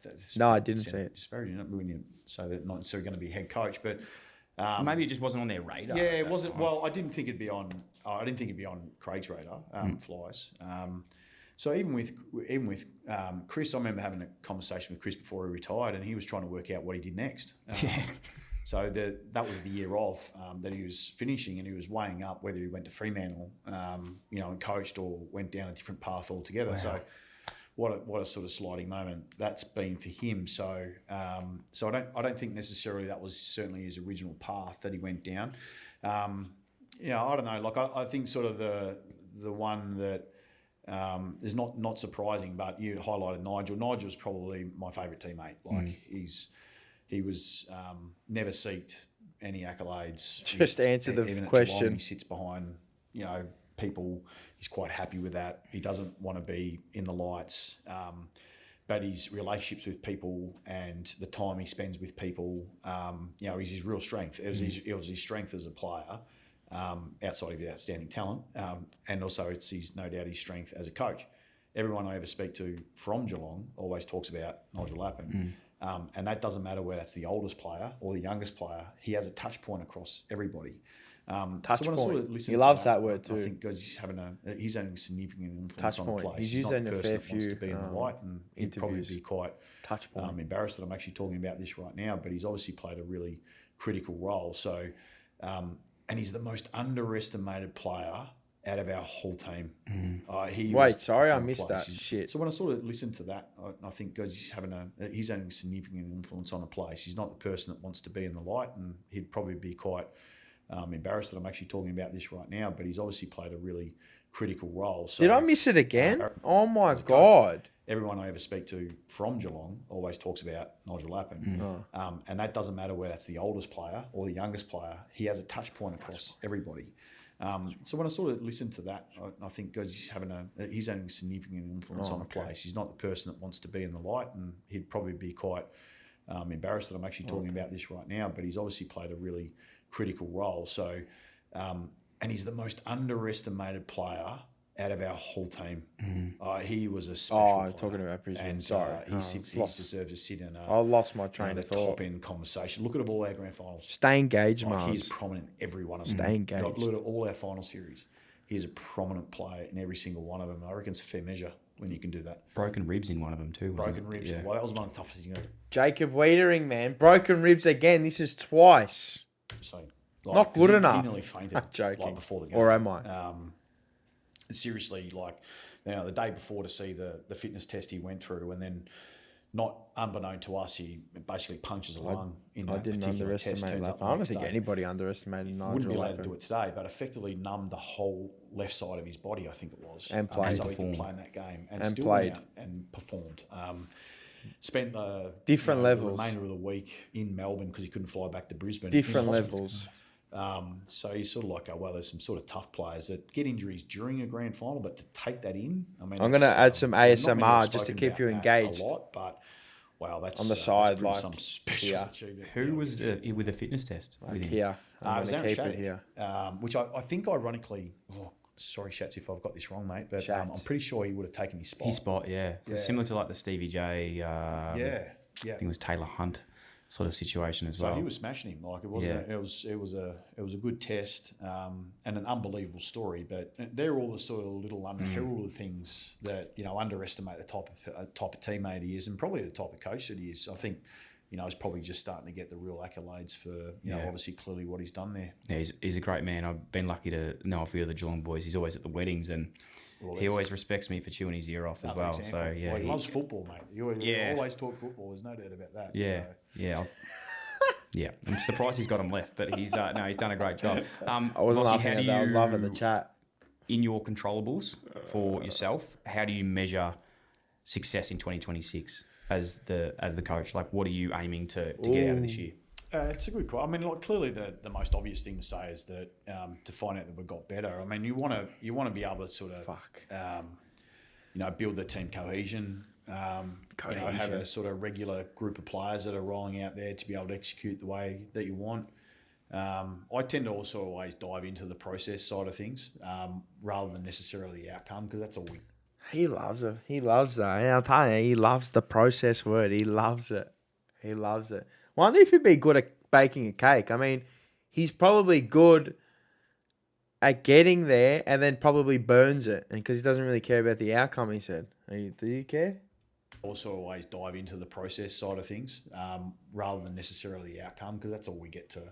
That's No, I didn't see it. Disparaging, not when you say that, not necessarily going to be head coach, but Maybe it just wasn't on their radar. yeah, at it that wasn't. time. Well, I didn't think it'd be on. I didn't think it'd be on Craig's radar. Flies. So even with Chris, I remember having a conversation with Chris before he retired, and he was trying to work out what he did next. So that was the year of that he was finishing, and he was weighing up whether he went to Fremantle, and coached, or went down a different path altogether. Wow. So what a sort of sliding moment that's been for him. So I don't think necessarily that was certainly his original path that he went down. I don't know. Like I think sort of the one that is not surprising, but you highlighted Nigel. Nigel's probably my favourite teammate. Like he was never seeked any accolades. Just answer the even at question. Geelong, he sits behind people. He's quite happy with that. He doesn't want to be in the lights. But his relationships with people and the time he spends with people, is his real strength. It was his strength as a player, outside of his outstanding talent, and also it's no doubt his strength as a coach. Everyone I ever speak to from Geelong always talks about Nigel Lappin, and that doesn't matter whether that's the oldest player or the youngest player. He has a touch point across everybody. Touch so when point. I sort of listen He to loves that word I too. think he's having a significant influence Touch on point. the place. He's He's used not that in the a person fair that wants to few, be in the light, and he'd probably interviews. be quite Touch point. embarrassed that I'm actually talking about this right now. But he's obviously played a really critical role. So, and he's the most underestimated player out of our whole team. Wait, sorry, I on missed place. that. Shit. So when I sort of listen to that, I think he's having a significant influence on the place. He's not the person that wants to be in the light, and he'd probably be quite embarrassed that I'm actually talking about this right now. But he's obviously played a really critical role. So, Did I miss it again? Oh my as a coach, God. everyone I ever speak to from Geelong always talks about Nigel Lappin. And that doesn't matter whether that's the oldest player or the youngest player. He has a touch point across everybody. So when I sort of listen to that, I think he's having a significant influence on the place. He's not the person that wants to be in the light, and he'd probably be quite embarrassed that I'm actually talking about this right now. But he's obviously played a really critical role. So, and he's the most underestimated player out of our whole team. He was a special player. Talking about Brisbane. And Sorry. he deserves to sit in I lost my train the of thought. top end conversation. Look at all our grand finals. Stay engaged, Like, Mars. he's prominent in every one of them. Stay engaged. Look at all our final series. He's a prominent player in every single one of them. I reckon it's a fair measure when you can do that. Broken ribs in one of them too. Broken ribs. Yeah. Well, that was one of the toughest things. Jacob Weitering, man. Broken ribs again. This is twice. So, Not good enough. He nearly fainted Joking. before the game. Or am I? Seriously, the day before to see the fitness test he went through, and then not unbeknown to us, he basically punches a lung in that I didn't particular test. underestimate Turns that. up the I don't next think day. anybody underestimated Nigel Wouldn't be allowed to Lappin. do it today, but effectively numbed the whole left side of his body, I think it was. And played. so he could play in that game. And still played. went out and performed. Spent the Different the levels. remainder of the week in Melbourne because he couldn't fly back to Brisbane. Different in hospital. levels. So you sort of like, there's some sort of tough players that get injuries during a grand final, but to take that in, I mean, I'm going to add some not many have ASMR just to spoken keep about you that engaged. a lot, but wow, that's On the side, that's some special here. achievement. Who was with the fitness test? with him? Here. It I'm was going to Aaron keep it Shattuck, here. which I think ironically, sorry, Shats, if I've got this wrong, mate, but I'm Shats. pretty sure he would have taken his spot. His spot, yeah. Similar to like the Stevie J. I Yeah. think it was Taylor Hunt sort of situation as So well. he was smashing him. Like it was a good test and an unbelievable story. But they're all the sort of little unheralded things that underestimate the type of teammate he is, and probably the type of coach that he is. I think he's probably just starting to get the real accolades for obviously clearly what he's done there. Yeah, he's a great man. I've been lucky to know a few of the Geelong boys. He's always at the weddings, and he always respects me for chewing his ear off as well. Example. So yeah, he loves football, mate. You always talk football. There's no doubt about that. yeah, So. yeah. Yeah, I'm surprised he's got him left, but he's he's done a great job. I wasn't Vossi, laughing at that. I was laughing at the chat. In your controllables for yourself, how do you measure success in 2026 as the coach? Like, what are you aiming to get out of this year? It's a good call. I mean, clearly the most obvious thing to say is that to find out that we've got better. I mean, you want to be able to sort of build the team cohesion. Have a sort of regular group of players that are rolling out there to be able to execute the way that you want. I tend to also always dive into the process side of things rather than necessarily the outcome, because that's all we. He loves it. He loves that. And I'll tell you, he loves the process word. He loves it. He loves it. Wonder if he'd be good at baking a cake. I mean, he's probably good at getting there and then probably burns it, and because he doesn't really care about the outcome. He said, "Do you care?" Also always dive into the process side of things rather than necessarily the outcome, because that's all we get to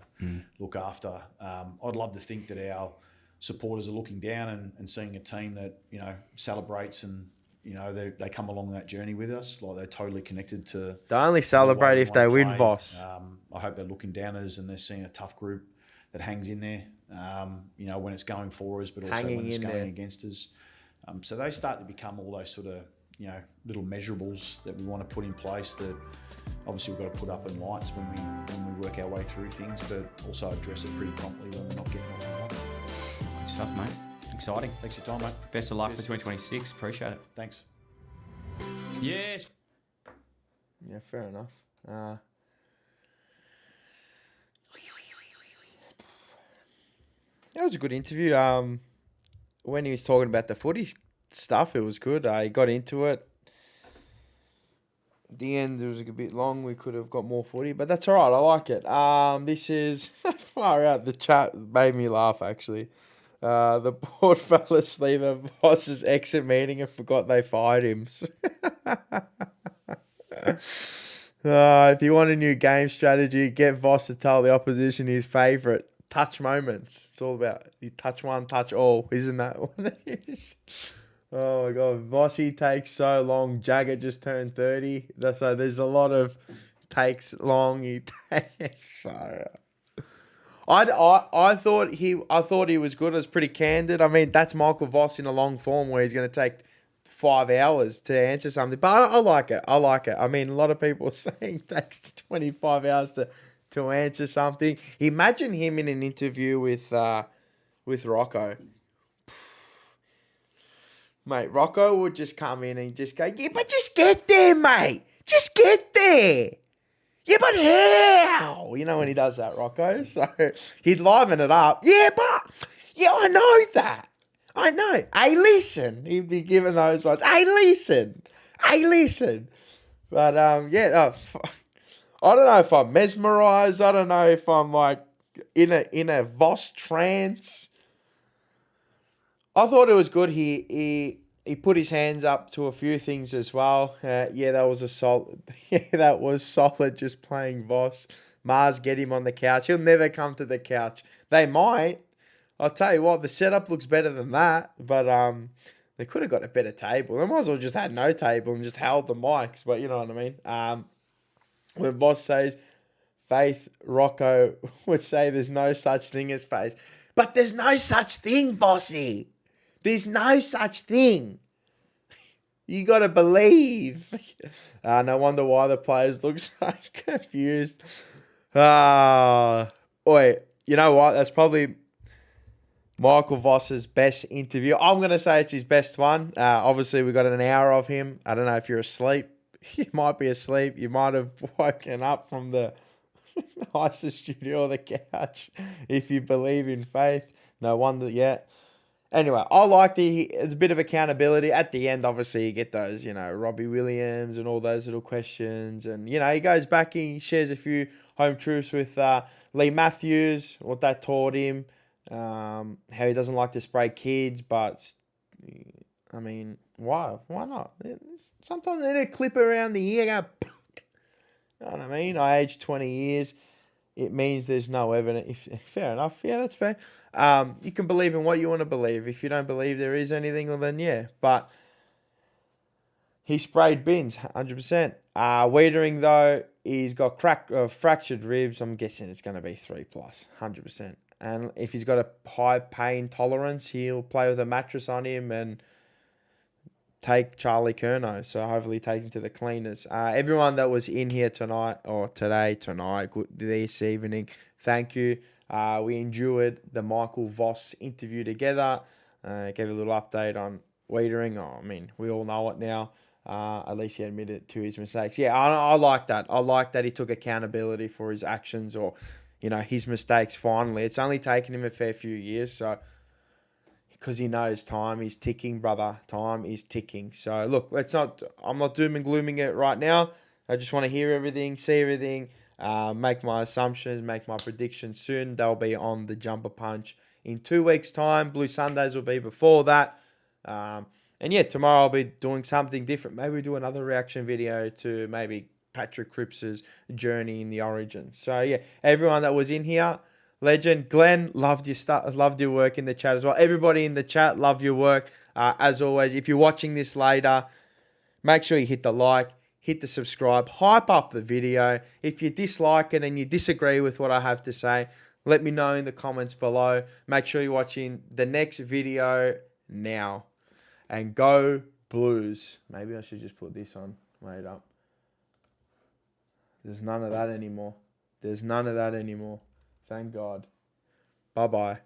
look after. I'd love to think that our supporters are looking down and seeing a team that celebrates, and they come along that journey with us, like they're totally connected to. They only celebrate if they win, Voss. I hope they're looking down at us and they're seeing a tough group that hangs in there. When it's going for us, but also when it's going against us. So they start to become all those sort of little measurables that we want to put in place, that obviously we've got to put up in lights when we work our way through things, but also address it pretty promptly when we're not getting what we want. Good stuff, mate. Exciting. Thanks for your time, mate. Best of luck for 2026. Appreciate it. Thanks. Yes. Yeah, fair enough. That was a good interview. When he was talking about the footy stuff, it was good. He got into it. The end was a bit long. We could have got more footy, but that's all right. I like it. This is far out. The chat made me laugh, actually. The board fell asleep at Voss's exit meeting and forgot they fired him. If you want a new game strategy, get Voss to tell the opposition his favourite touch moments. It's all about you touch one, touch all. Isn't that what it is? Oh my God, Vossy takes so long. Jagger just turned 30. So there's a lot of takes long. He takes. I thought he was good. I was pretty candid. I mean, that's Michael Voss in a long form where he's going to take 5 hours to answer something. But I like it. I mean, a lot of people are saying it takes 25 hours to answer something. Imagine him in an interview with Rocco. Mate, Rocco would just come in and just go, yeah, but just get there, mate. Just get there. Yeah, but how? You know when he does that, Rocco? So he'd liven it up. Yeah, I know that. I know. Hey, listen. He'd be giving those ones. Hey, listen. But, I don't know if I'm mesmerized. I don't know if I'm like in a Voss trance. I thought it was good. He put his hands up to a few things as well. That was a solid. Yeah, that was solid. Just playing Voss. Mars, get him on the couch. He'll never come to the couch. They might. I'll tell you what. The setup looks better than that. But they could have got a better table. They might as well just had no table and just held the mics. But you know what I mean. When Voss says Faith, Rocco would say there's no such thing as Faith. But there's no such thing, Vossy. There's no such thing. You got to believe. No wonder why the players look so confused. Wait, you know what? That's probably Michael Voss's best interview. I'm going to say it's his best one. Obviously, we got an hour of him. I don't know if you're asleep. You might be asleep. You might have woken up from the nicest studio or the couch if you believe in faith. No wonder, yeah. Anyway, I like it's a bit of accountability. At the end, obviously, you get those, Robbie Williams and all those little questions. And, he goes back, he shares a few home truths with Lee Matthews, what that taught him, how he doesn't like to spray kids, but, I mean, why? Why not? Sometimes they need a clip around the ear, go, you know what I mean? I aged 20 years. It means there's no evidence. Fair enough. Yeah, that's fair. You can believe in what you want to believe. If you don't believe there is anything, well then yeah. But he sprayed bins, 100%. Weitering though, he's got fractured ribs. I'm guessing it's going to be 3+, 100%. And if he's got a high pain tolerance, he'll play with a mattress on him and take Charlie Curnow. So hopefully he takes him to the cleaners. Everyone that was in here tonight, this evening, thank you. We enjoyed the Michael Voss interview together. Gave a little update on Weitering. I mean, we all know it now. At least he admitted to his mistakes. Yeah, I like that. I like that he took accountability for his actions or, his mistakes finally. It's only taken him a fair few years, so because he knows time is ticking, brother. Time is ticking. So, look, I'm not doom and glooming it right now. I just want to hear everything, see everything, make my assumptions, make my predictions soon. They'll be on the Jumper Punch in 2 weeks' time. Blue Sundays will be before that. And yeah, tomorrow I'll be doing something different. Maybe we do another reaction video to maybe Patrick Cripps's journey in the Origin. So, yeah, everyone that was in here, legend. Glenn, loved your work in the chat as well. Everybody in the chat, love your work. As always, if you're watching this later, make sure you hit the like, hit the subscribe, hype up the video. If you dislike it and you disagree with what I have to say, let me know in the comments below. Make sure you're watching the next video now. And go Blues. Maybe I should just put this on. Wait up. There's none of that anymore. Thank God. Bye-bye.